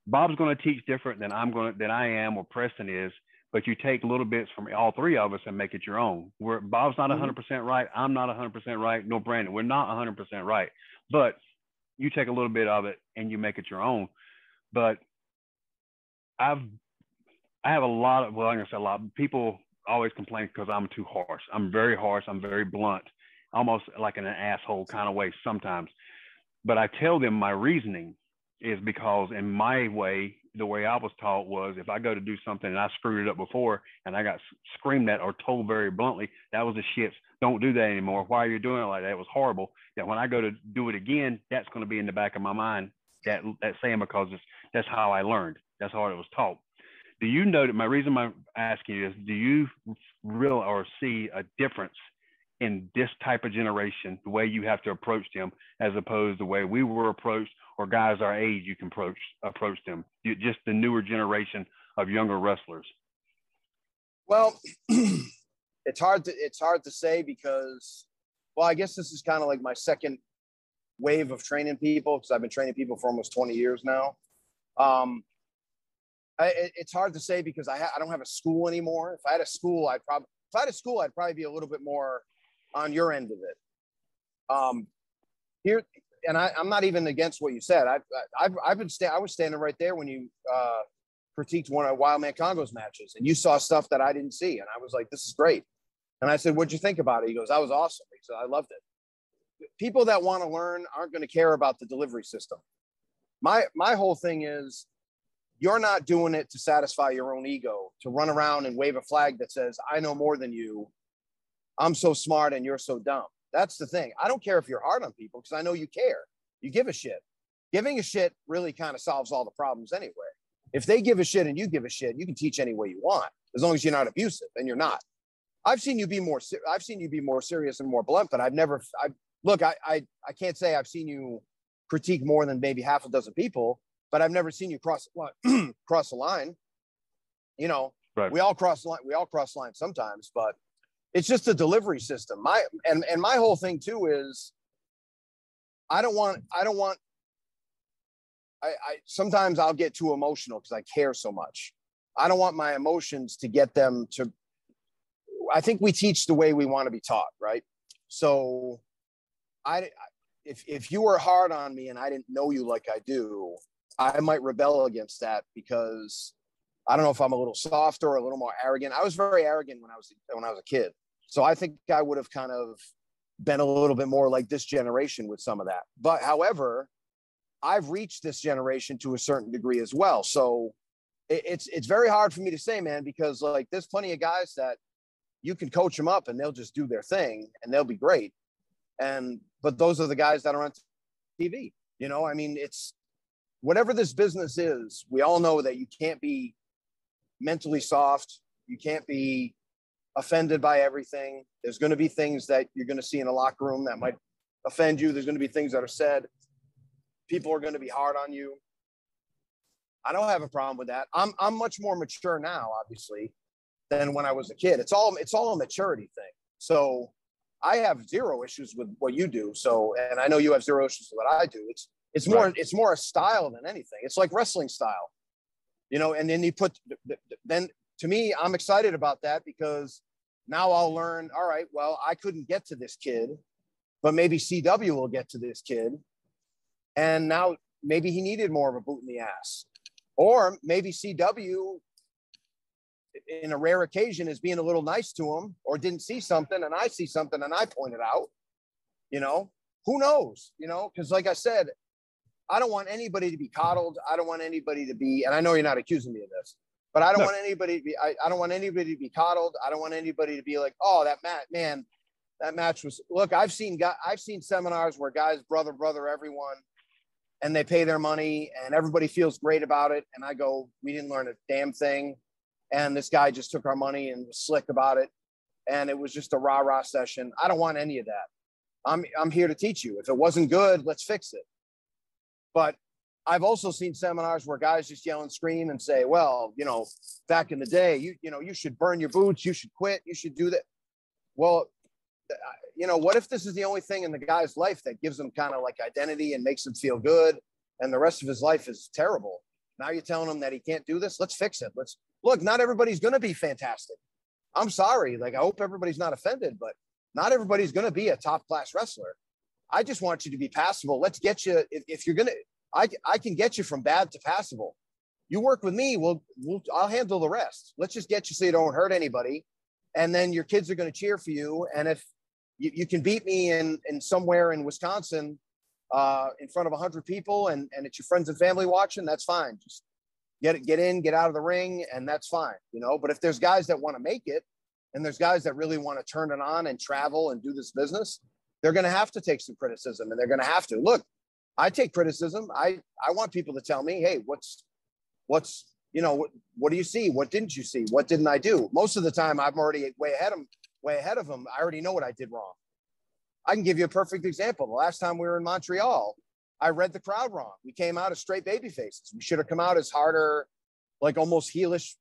Bob's going to teach different than I am or Preston is, but you take little bits from all three of us and make it your own. Where Bob's not 100% right, I'm not 100% right, no Brandon, we're not 100% right, but you take a little bit of it and you make it your own. But I have a lot of, well, I'm gonna say a lot. People always complain because I'm too harsh. I'm very harsh. I'm very blunt, almost like in an asshole kind of way sometimes. But I tell them my reasoning is because in my way, the way I was taught was, if I go to do something and I screwed it up before and I got screamed at or told very bluntly, that was the shits, don't do that anymore. Why are you doing it like that? It was horrible. That when I go to do it again, that's going to be in the back of my mind, that saying, because that's how I learned. That's how it was taught. Do you know that my reason I'm asking you is, do you real or see a difference in this type of generation, the way you have to approach them as opposed to the way we were approached, or guys our age, you can approach them? Just the newer generation of younger wrestlers. Well, it's hard to say because, well, I guess this is kind of like my second wave of training people, because I've been training people for almost 20 years now. It's hard to say because I don't have a school anymore. If I had a school, I'd probably be a little bit more on your end of it. Here, and I'm not even against what you said. I was standing right there when you critiqued one of Wildman Congo's matches, and you saw stuff that I didn't see, and I was like, "This is great." And I said, "What'd you think about it?" He goes, "That was awesome." He said, "I loved it." People that want to learn aren't going to care about the delivery system. My whole thing is, you're not doing it to satisfy your own ego, to run around and wave a flag that says, "I know more than you. I'm so smart and you're so dumb." That's the thing. I don't care if you're hard on people, because I know you care. You give a shit. Giving a shit really kind of solves all the problems anyway. If they give a shit and you give a shit, you can teach any way you want. as long as you're not abusive, and you're not. I've seen you be more serious and more blunt, but I can't say I've seen you critique more than maybe half a dozen people, but I've never seen you cross the line. You know, right. We all cross lines sometimes, but it's just a delivery system. My whole thing too is I sometimes I'll get too emotional because I care so much. I don't want my emotions to get them to, I think we teach the way we want to be taught, right? So if you were hard on me and I didn't know you like I do, I might rebel against that because I don't know if I'm a little softer or a little more arrogant. I was very arrogant when I was a kid. So I think I would have kind of been a little bit more like this generation with some of that. But however, I've reached this generation to a certain degree as well. So it's very hard for me to say, man, because like there's plenty of guys that you can coach them up and they'll just do their thing and they'll be great. But those are the guys that are on TV. You know, I mean, it's whatever this business is, we all know that you can't be mentally soft. You can't be offended by everything. There's going to be things that you're going to see in a locker room that might offend you. There's going to be things that are said. People are going to be hard on you. I don't have a problem with that. I'm much more mature now, obviously, than when I was a kid. It's all a maturity thing. So I have zero issues with what you do. So, and I know you have zero issues with what I do. It's more a style than anything. It's like wrestling style, you know, and then then to me, I'm excited about that because now I'll learn, all right, well, I couldn't get to this kid, but maybe CW will get to this kid. And now maybe he needed more of a boot in the ass. Or maybe CW, in a rare occasion, is being a little nice to him or didn't see something and I see something and I point it out. You know, who knows? You know, because like I said, I don't want anybody to be coddled. I don't want anybody to be, and I know you're not accusing me of this, but I don't want anybody to be, I don't want anybody to be coddled. I don't want anybody to be like, oh, that match was, look, I've seen seminars where guys brother everyone, and they pay their money and everybody feels great about it. And I go, we didn't learn a damn thing. And this guy just took our money and was slick about it. And it was just a rah-rah session. I don't want any of that. I'm here to teach you. If it wasn't good, let's fix it. But I've also seen seminars where guys just yell and scream and say, well, you know, back in the day, you should burn your boots. You should quit. You should do that. Well, you know, what if this is the only thing in the guy's life that gives him kind of like identity and makes him feel good and the rest of his life is terrible? Now you're telling him that he can't do this. Let's fix it. Look, not everybody's going to be fantastic. I'm sorry. Like, I hope everybody's not offended, but not everybody's going to be a top class wrestler. I just want you to be passable. Let's get you, if you're going to, I can get you from bad to passable. You work with me. I'll handle the rest. Let's just get you so you don't hurt anybody. And then your kids are going to cheer for you. And if you can beat me in somewhere in Wisconsin in front of 100 people and it's your friends and family watching, that's fine. Just get in, get out of the ring, and that's fine, you know. But if there's guys that want to make it and there's guys that really want to turn it on and travel and do this business, they're going to have to take some criticism, and they're going to have to. Look, I take criticism. I want people to tell me, hey, what's you know, what do you see? What didn't you see? What didn't I do? Most of the time, I'm already way ahead of them. I already know what I did wrong. I can give you a perfect example. The last time we were in Montreal, I read the crowd wrong. We came out as straight baby faces. We should have come out as harder, like almost heelish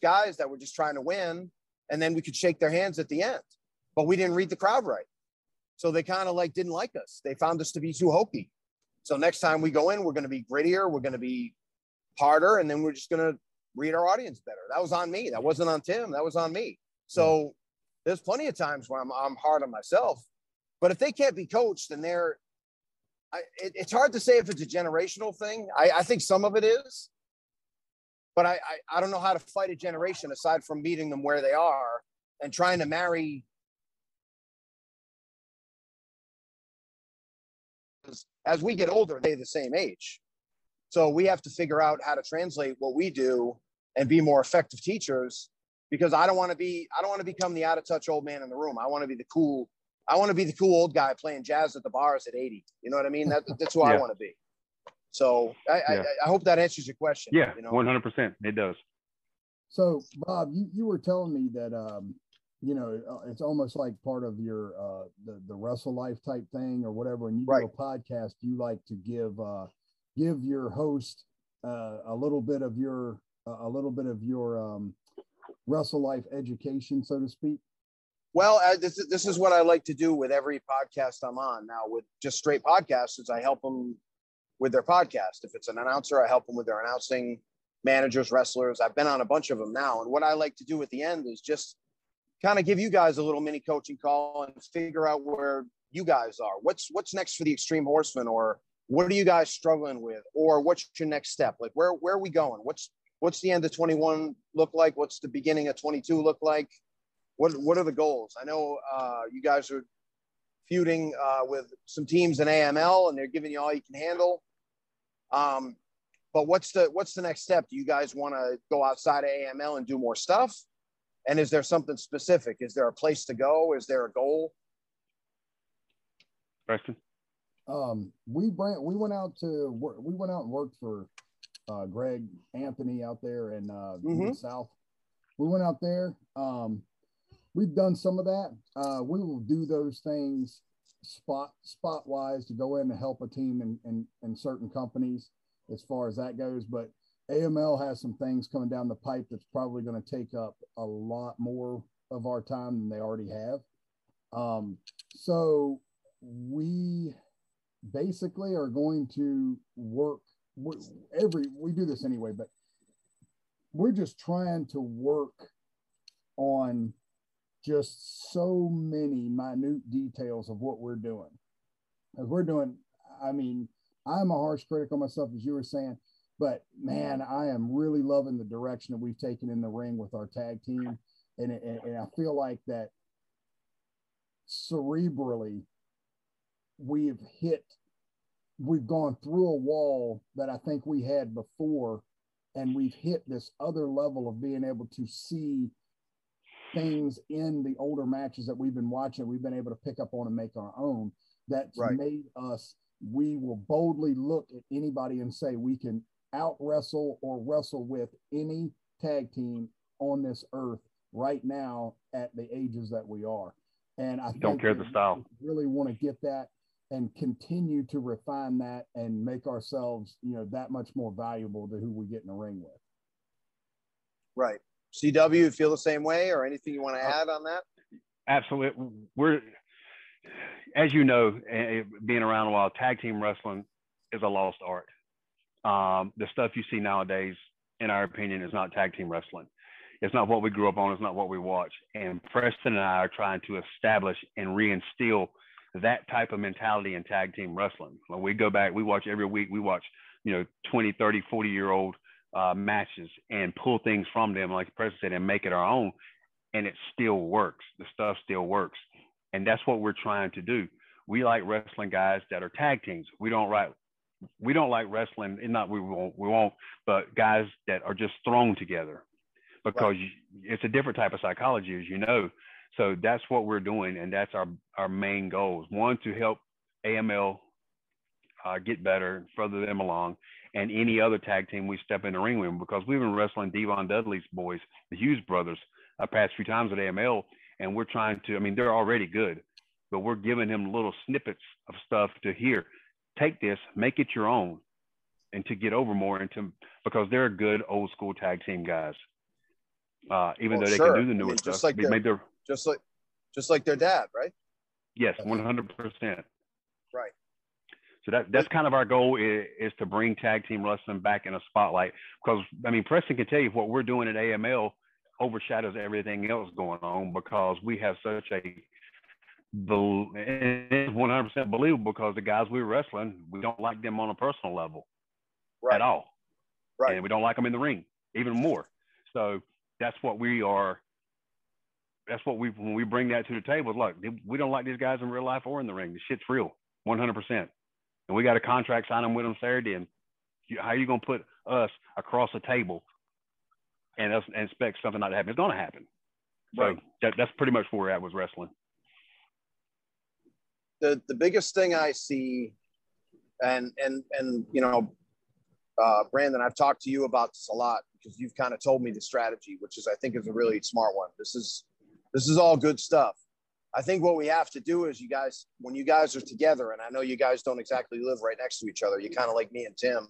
guys that were just trying to win. And then we could shake their hands at the end. But we didn't read the crowd right. So they kind of like didn't like us. They found us to be too hokey. So next time we go in, we're going to be grittier. We're going to be harder. And then we're just going to read our audience better. That was on me. That wasn't on Tim. That was on me. So there's plenty of times where I'm hard on myself. But if they can't be coached, then it's hard to say if it's a generational thing. I think some of it is. But I don't know how to fight a generation aside from meeting them where they are and trying to marry. As we get older, they're the same age. So we have to figure out how to translate what we do and be more effective teachers, because I don't want to become the out of touch old man in the room. I want to be the cool old guy playing jazz at the bars at 80. You know what I mean? That's who I want to be. So I hope that answers your question. Yeah, you know? 100%. It does. So Bob, you were telling me that, it's almost like part of your, the Wrestle Life type thing or whatever. When you do a podcast, you like to give your host, a little bit of your Wrestle Life education, so to speak. Well, this is what I like to do with every podcast I'm on now. With just straight podcasts, is I help them with their podcast. If it's an announcer, I help them with their announcing, managers, wrestlers. I've been on a bunch of them now. And what I like to do at the end is just kind of give you guys a little mini coaching call and figure out where you guys are. What's next for the Extreme Horsemen, or what are you guys struggling with, or what's your next step? Like where are we going? What's the end of 21 look like? What's the beginning of 22 look like? What are the goals? I know you guys are feuding with some teams in AML, and they're giving you all you can handle. But what's the next step? Do you guys want to go outside of AML and do more stuff? And is there something specific? Is there a place to go? Is there a goal? Preston? We went out and worked for Greg Anthony out there in the South. We went out there. We've done some of that. We will do those things spot wise to go in and help a team in certain companies as far as that goes. But AML has some things coming down the pipe that's probably going to take up a lot more of our time than they already have. So we basically are going to work we do this anyway, but we're just trying to work on just so many minute details of what we're doing. I mean, I'm a harsh critic on myself, as you were saying, but man, I am really loving the direction that we've taken in the ring with our tag team. And I feel like that cerebrally, we've gone through a wall that I think we had before, and we've hit this other level of being able to see things in the older matches that we've been watching, we've been able to pick up on and make our own. That's made us, we will boldly look at anybody and say we can out wrestle or wrestle with any tag team on this earth right now at the ages that we are. And I don't care the style. Really want to get that and continue to refine that and make ourselves, that much more valuable to who we get in the ring with. Right. CW, feel the same way, or anything you want to add on that? Absolutely. We're, as you know, being around a while, tag team wrestling is a lost art. The stuff you see nowadays, in our opinion, is not tag team wrestling. It's not what we grew up on. It's not what we watch. And Preston and I are trying to establish and reinstill that type of mentality in tag team wrestling. When we go back, we watch every week. We watch, 20, 30, 40-year-old matches and pull things from them, like the Preston said, and make it our own. And it still works. The stuff still works. And that's what we're trying to do. We like wrestling guys that are tag teams. We don't like wrestling, and not we won't, but guys that are just thrown together, because it's a different type of psychology, as you know. So that's what we're doing, and that's our main goals. One, to help AML get better, further them along, and any other tag team we step in the ring with, because we've been wrestling Devon Dudley's boys, the Hughes brothers, past few times at AML, and we're trying to, they're already good, but we're giving them little snippets of stuff to hear. Take this, make it your own, and to get over more into, because they're good old school tag team guys. Even though they can do the newer stuff, just like their dad, right? Yes, 100%. Right. So that's kind of our goal, is to bring tag team wrestling back in a spotlight, because Preston can tell you what we're doing at AML overshadows everything else going on, because we have such a, it's 100% believable, because the guys we're wrestling, we don't like them on a personal level at all. Right. And we don't like them in the ring even more. So that's what we are. That's what when we bring that to the table, look, we don't like these guys in real life or in the ring. The shit's real, 100%. And we got a contract signing with them Saturday. And how are you going to put us across a table and expect something not to happen? It's going to happen. So that's pretty much where we're at with wrestling. The biggest thing I see, and Brandon, I've talked to you about this a lot because you've kind of told me the strategy, which I think is a really smart one. This is all good stuff. I think what we have to do is when you guys are together, and I know you guys don't exactly live right next to each other. You kind of like me and Tim,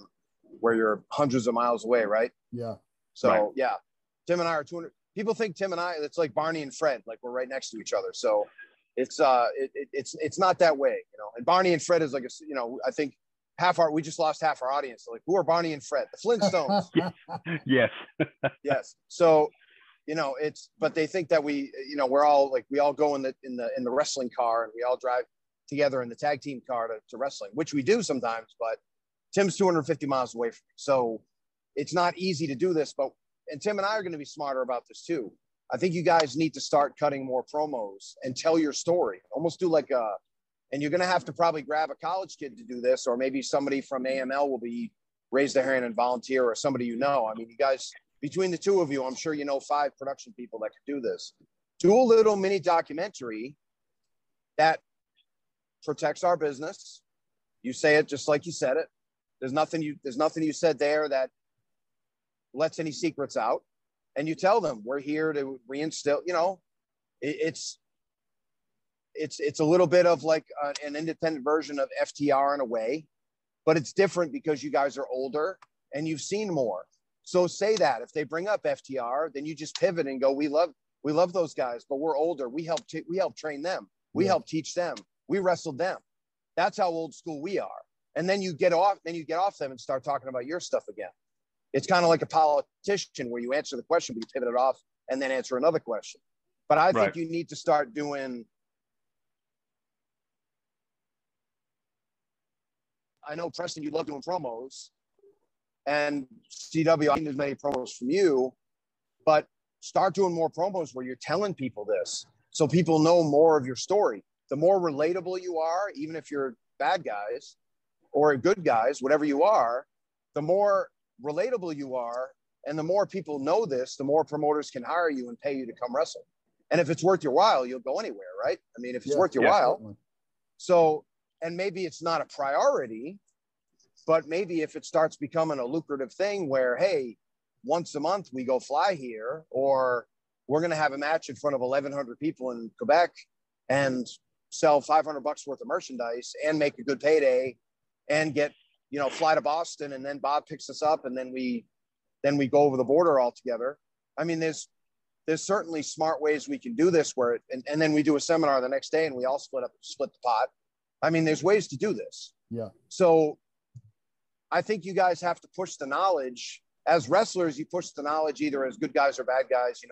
where you're hundreds of miles away, right? Yeah. So right. Yeah, Tim and I are 200. People think Tim and I, it's like Barney and Fred, like we're right next to each other. So it's not that way, you know. And Barney and Fred is like I think we just lost half our audience. So like, who are Barney and Fred? The Flintstones. Yes. Yes. So, but they think that we all go in the wrestling car and we all drive together in the tag team car to wrestling, which we do sometimes, but Tim's 250 miles away from me. So it's not easy to do this, and Tim and I are going to be smarter about this too. I think you guys need to start cutting more promos and tell your story. Almost do and you're going to have to probably grab a college kid to do this, or maybe somebody from AML will raise their hand and volunteer, or somebody you know. I mean, you guys, between the two of you, I'm sure you know 5 production people that could do this. Do a little mini documentary that protects our business. You say it just like you said it. There's nothing you said there that lets any secrets out. And you tell them we're here to reinstill, it's a little bit of like an independent version of FTR in a way, but it's different because you guys are older and you've seen more. So say that if they bring up FTR, then you just pivot and go, we love those guys, but we're older. We help train them. We help teach them. We wrestled them. That's how old school we are. And then you get off them and start talking about your stuff again. It's kind of like a politician where you answer the question, but you pivot it off and then answer another question. But I think you need to start doing. I know, Preston, you love doing promos, and CW, I need as many promos from you, but start doing more promos where you're telling people this so people know more of your story. The more relatable you are, even if you're bad guys or good guys, whatever you are, the more relatable you are, and the more people know this, the more promoters can hire you and pay you to come wrestle. And if it's worth your while, you'll go anywhere, right? I mean, if it's worth your while. Certainly. So, and maybe it's not a priority, but maybe if it starts becoming a lucrative thing where, hey, once a month we go fly here, or we're going to have a match in front of 1,100 people in Quebec and sell $500 worth of merchandise and make a good payday and get, fly to Boston, and then Bob picks us up, and then we go over the border all together. I mean, there's certainly smart ways we can do this where and then we do a seminar the next day and we all split the pot. I mean, there's ways to do this. Yeah. So I think you guys have to push the knowledge. As wrestlers, you push the knowledge either as good guys or bad guys.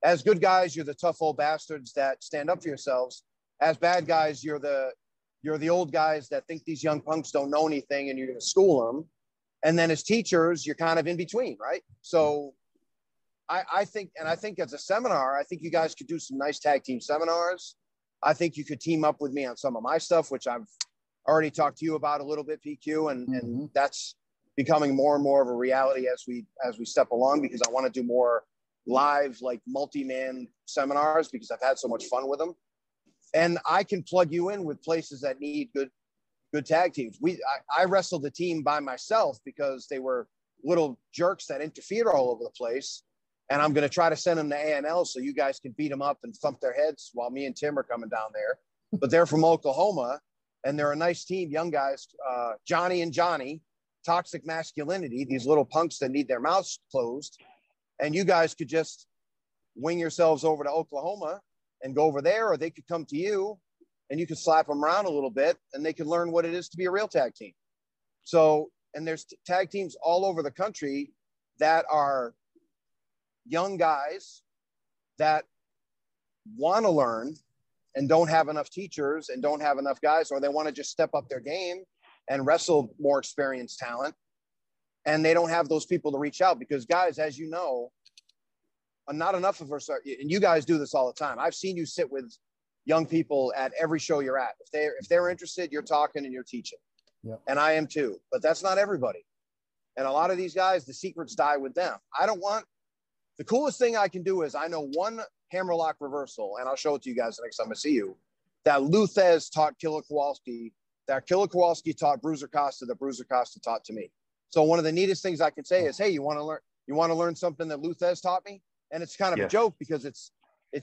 As good guys, you're the tough old bastards that stand up for yourselves. As bad guys, you're the old guys that think these young punks don't know anything and you're going to school them. And then as teachers, you're kind of in between, right? So I think as a seminar, I think you guys could do some nice tag team seminars. I think you could team up with me on some of my stuff, which I've already talked to you about a little bit, PQ, and that's becoming more and more of a reality as we step along, because I want to do more live, like multi-man seminars, because I've had so much fun with them. And I can plug you in with places that need good tag teams. I wrestled the team by myself because they were little jerks that interfered all over the place. And I'm going to try to send them to AML so you guys can beat them up and thump their heads while me and Tim are coming down there. But they're from Oklahoma, and they're a nice team, young guys. Johnny and Johnny, toxic masculinity, these little punks that need their mouths closed. And you guys could just wing yourselves over to Oklahoma and go over there, or they could come to you and you could slap them around a little bit and they could learn what it is to be a real tag team. So, and there's tag teams all over the country that are young guys that want to learn and don't have enough teachers and don't have enough guys, or they want to just step up their game and wrestle more experienced talent. And they don't have those people to reach out, because guys, as you know, not enough of us are, and you guys do this all the time. I've seen you sit with young people at every show you're at. If they're interested, you're talking and you're teaching. Yep. And I am too, but that's not everybody. And a lot of these guys, the secrets die with them. The coolest thing I can do is I know one hammerlock reversal, and I'll show it to you guys the next time I see you, that Luthez taught Killer Kowalski, that Killer Kowalski taught Bruiser Costa, that Bruiser Costa taught to me. So one of the neatest things I can say is, hey, you want to learn something that Luthez taught me? And it's kind of a joke because it's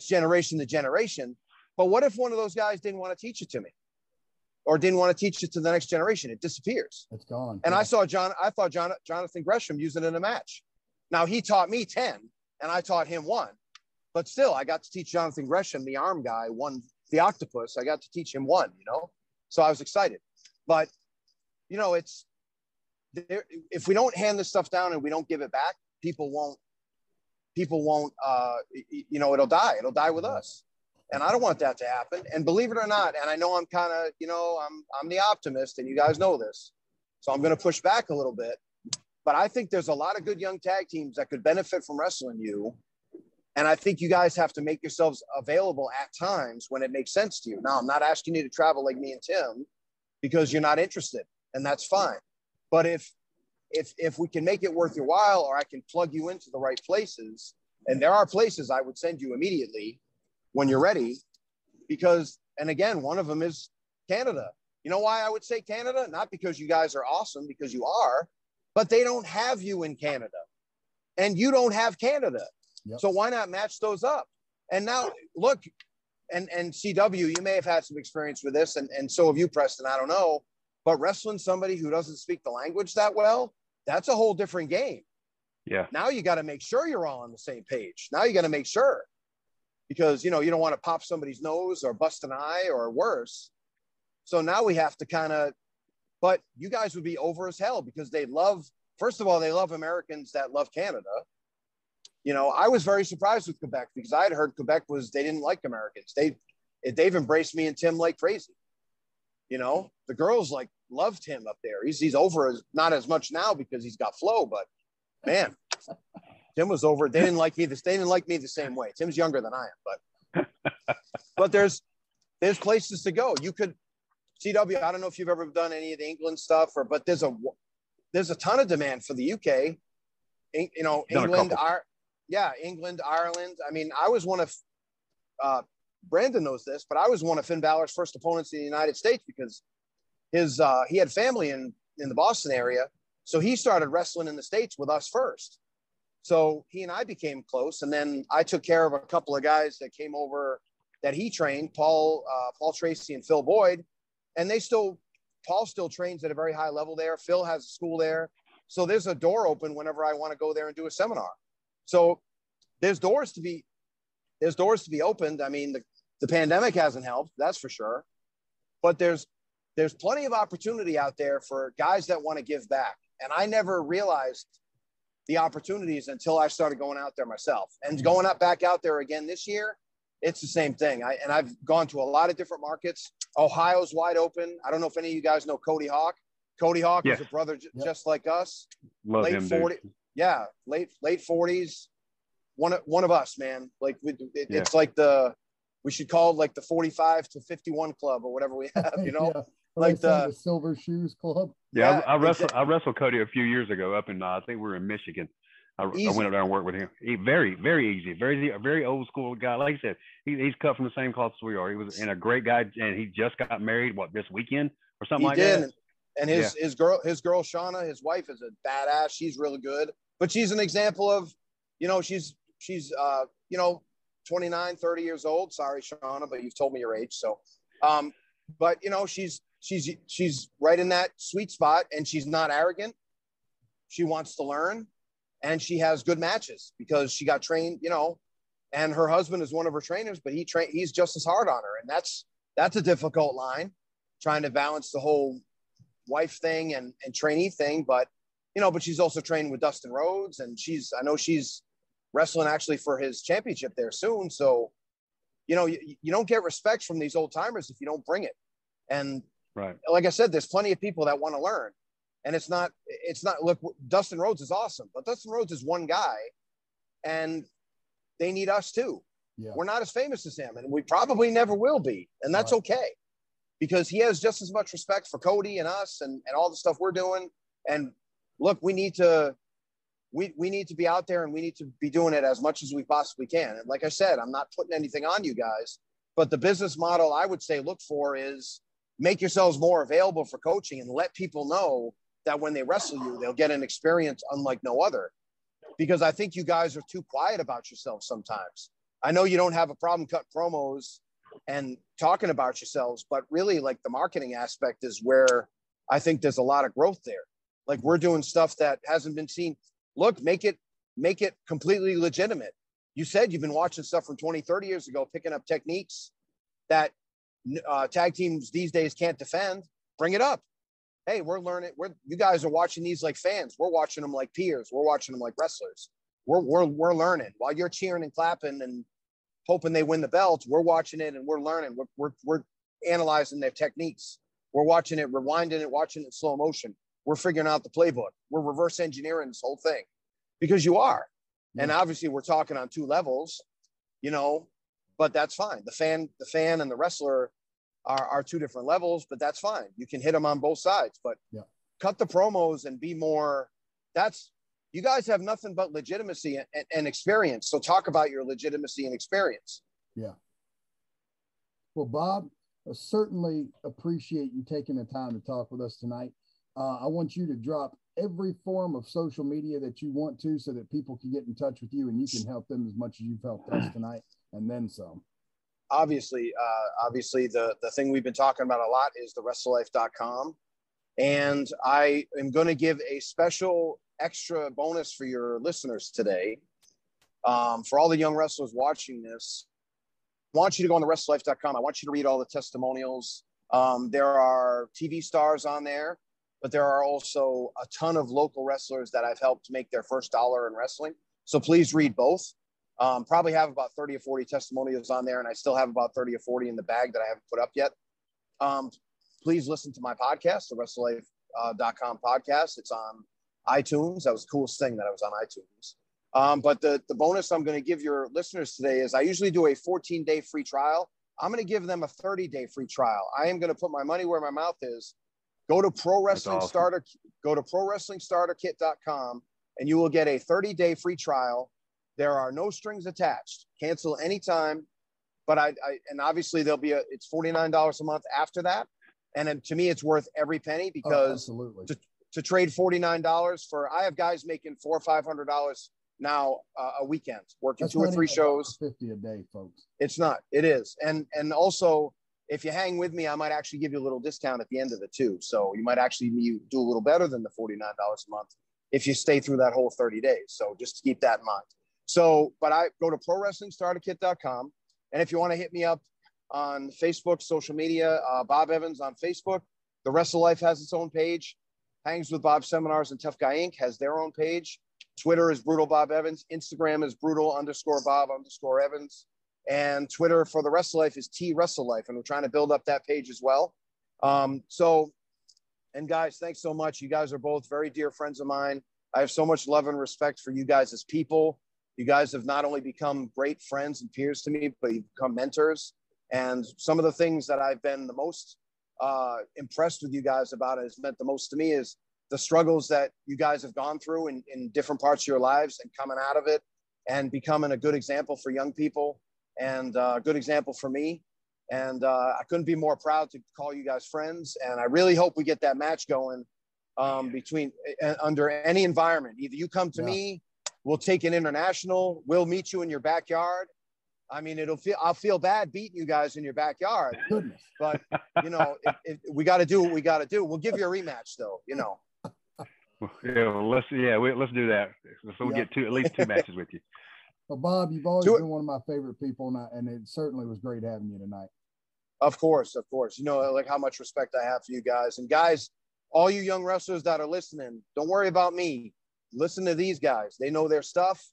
generation to generation. But what if one of those guys didn't want to teach it to me or didn't want to teach it to the next generation? It disappears. It's gone. And I thought Jonathan Gresham used it in a match. Now he taught me 10 and I taught him 1, but still I got to teach Jonathan Gresham, the arm guy, the octopus. I got to teach him 1, so I was excited. But, it's there. If we don't hand this stuff down and we don't give it back, people won't, it'll die. It'll die with us. And I don't want that to happen. And believe it or not, and I know I'm kind of, I'm the optimist and you guys know this. So I'm going to push back a little bit, but I think there's a lot of good young tag teams that could benefit from wrestling you. And I think you guys have to make yourselves available at times when it makes sense to you. Now, I'm not asking you to travel like me and Tim because you're not interested, and that's fine. But if we can make it worth your while, or I can plug you into the right places, and there are places I would send you immediately when you're ready, because, and again, one of them is Canada. You know why I would say Canada? Not because you guys are awesome, because you are, but they don't have you in Canada and you don't have Canada. Yep. So why not match those up? And now look, and CW, you may have had some experience with this, and so have you, Preston, I don't know, but wrestling somebody who doesn't speak the language that well, that's a whole different game. Yeah. Now you got to make sure you're all on the same page. Now you got to make sure, because, you don't want to pop somebody's nose or bust an eye or worse. So now we have to but you guys would be over as hell because first of all, they love Americans that love Canada. I was very surprised with Quebec because I had heard Quebec they didn't like Americans. They've embraced me and Tim like crazy. The girls loved him up there. He's over not as much now because he's got flow, but man, Tim was over. They didn't like me the same way. Tim's younger than I am, but there's places to go. You could, CW, I don't know if you've ever done any of the England stuff but there's a ton of demand for the UK, England, England, Ireland. I mean, I was one of, Brandon knows this, but I was one of Finn Balor's first opponents in the United States because he had family in the Boston area. So he started wrestling in the States with us first. So he and I became close. And then I took care of a couple of guys that came over that he trained, Paul Tracy and Phil Boyd. And Paul still trains at a very high level there. Phil has a school there. So there's a door open whenever I want to go there and do a seminar. So there's doors to be opened. I mean, the pandemic hasn't helped, that's for sure. But there's plenty of opportunity out there for guys that want to give back. And I never realized the opportunities until I started going out there myself. And going back out there again this year, it's the same thing. I've gone to a lot of different markets. Ohio's wide open. I don't know if any of you guys know Cody Hawk. Cody Hawk is a brother just like us. Love late him, 40, dude. Yeah, late 40s. One of us, man. It's like we should call it like the 45 to 51 club or whatever we have, like the Silver Shoes Club. Yeah, I wrestled Cody a few years ago up in I think we were in Michigan. I went up there and worked with him. Very, very easy. A very old school guy. Like I said, he's cut from the same cloth as we are. He was a great guy, and he just got married. This weekend or something that? And his girl Shauna, his wife, is a badass. She's really good, but she's an example of, she's 29, 30 years old. Sorry, Shauna, but you've told me your age. So, but she's right in that sweet spot, and she's not arrogant. She wants to learn. And she has good matches because she got trained, and her husband is one of her trainers, but he's just as hard on her. And that's a difficult line, trying to balance the whole wife thing and trainee thing. But, but she's also training with Dustin Rhodes, and I know she's wrestling actually for his championship there soon. So, you don't get respect from these old timers if you don't bring it. And like I said, there's plenty of people that want to learn. And it's not, look, Dustin Rhodes is awesome, but Dustin Rhodes is one guy and they need us too. Yeah. We're not as famous as him, and we probably never will be. And that's okay, because he has just as much respect for Cody and us and all the stuff we're doing. And look, we need to be out there, and we need to be doing it as much as we possibly can. And like I said, I'm not putting anything on you guys, but the business model I would say look for is make yourselves more available for coaching and let people know that when they wrestle you, they'll get an experience unlike no other. Because I think you guys are too quiet about yourselves sometimes. I know you don't have a problem cutting promos and talking about yourselves, but really like the marketing aspect is where I think there's a lot of growth there. Like we're doing stuff that hasn't been seen. Look, make it completely legitimate. You said you've been watching stuff from 20, 30 years ago, picking up techniques that tag teams these days can't defend. Bring it up. Hey, we're learning. You guys are watching these like fans. We're watching them like peers. We're watching them like wrestlers. We're learning while you're cheering and clapping and hoping they win the belt. We're watching it and we're learning. We're analyzing their techniques. We're watching it, rewinding it, watching it in slow motion. We're figuring out the playbook. We're reverse engineering this whole thing because you are. Yeah. And obviously we're talking on two levels, you know, but that's fine. The fan and the wrestler are two different levels, but that's fine. You can hit them on both sides, but cut the promos and be more. You guys have nothing but legitimacy and experience. So talk about your legitimacy and experience. Yeah. Well, Bob, I certainly appreciate you taking the time to talk with us tonight. I want you to drop every form of social media that you want to so that people can get in touch with you and you can help them as much as you've helped us tonight and then some. Obviously, the thing we've been talking about a lot is the WrestleLife.com. And I am going to give a special extra bonus for your listeners today. For all the young wrestlers watching this, I want you to go on the WrestleLife.com. I want you to read all the testimonials. There are TV stars on there, but there are also a ton of local wrestlers that I've helped make their first dollar in wrestling. So please read both. Probably have about 30 or 40 testimonials on there, and I still have about 30 or 40 in the bag that I haven't put up yet. Please listen to my podcast, the WrestleLife.com podcast. It's on iTunes. That was the coolest thing that I was on iTunes. But the bonus I'm going to give your listeners today is I usually do a 14-day free trial. I'm going to give them a 30-day free trial. I am going to put my money where my mouth is. Go to Pro Wrestling Starter, go to ProWrestlingStarterKit.com, and you will get a 30-day free trial. There are no strings attached. Cancel anytime. But and obviously it's $49 a month after that. And to me, it's worth every penny because to trade $49 I have guys making $400 or $500 now a weekend, working that's 2 or 3 shows. $50 a day, folks. It's not. It is. And also, if you hang with me, I might actually give you a little discount at the end of it too. So you might actually do a little better than the $49 a month if you stay through that whole 30 days. So just keep that in mind. So, but I go to ProWrestlingStarterKit.com. And if you want to hit me up on Facebook, social media, Bob Evans on Facebook, the Wrestle Life has its own page. Hangs with Bob Seminars and Tough Guy Inc. has their own page. Twitter is Brutal Bob Evans. Instagram is Brutal_Bob_Evans. And Twitter for the Wrestle Life is T Wrestle Life. And we're trying to build up that page as well. And guys, thanks so much. You guys are both very dear friends of mine. I have so much love and respect for you guys as people. You guys have not only become great friends and peers to me, but you've become mentors. And some of the things that I've been the most impressed with you guys about, has meant the most to me, is the struggles that you guys have gone through in different parts of your lives and coming out of it and becoming a good example for young people and a good example for me. And I couldn't be more proud to call you guys friends. And I really hope we get that match going under any environment. Either you come to me, we'll take an international, we'll meet you in your backyard. I mean, I'll feel bad beating you guys in your backyard. Goodness. But, you know, we got to do what we got to do. We'll give you a rematch, though, you know. Let's do that. So we'll get at least 2 matches with you. Well, Bob, you've always been one of my favorite people, and it certainly was great having you tonight. Of course. You know, like how much respect I have for you guys. And guys, all you young wrestlers that are listening, don't worry about me. Listen to these guys. They know their stuff.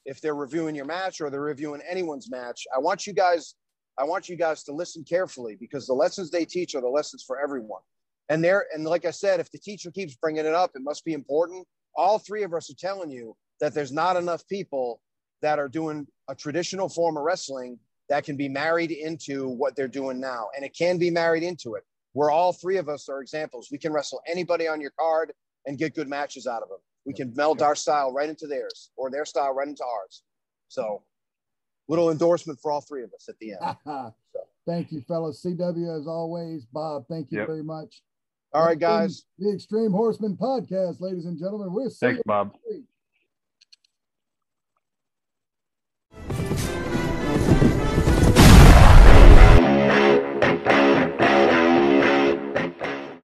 If they're reviewing your match or they're reviewing anyone's match, I want you guys to listen carefully, because the lessons they teach are the lessons for everyone. And like I said, if the teacher keeps bringing it up, it must be important. All 3 of us are telling you that there's not enough people that are doing a traditional form of wrestling that can be married into what they're doing now. And it can be married into it. We're all 3 of us are examples. We can wrestle anybody on your card and get good matches out of them. We can meld our style right into theirs, or their style right into ours. So, little endorsement for all 3 of us at the end. Thank you, fellas. CW, as always. Bob, thank you very much. All right, guys. The Extreme Horseman podcast, ladies and gentlemen. We'll see Thanks, you Bob. next week.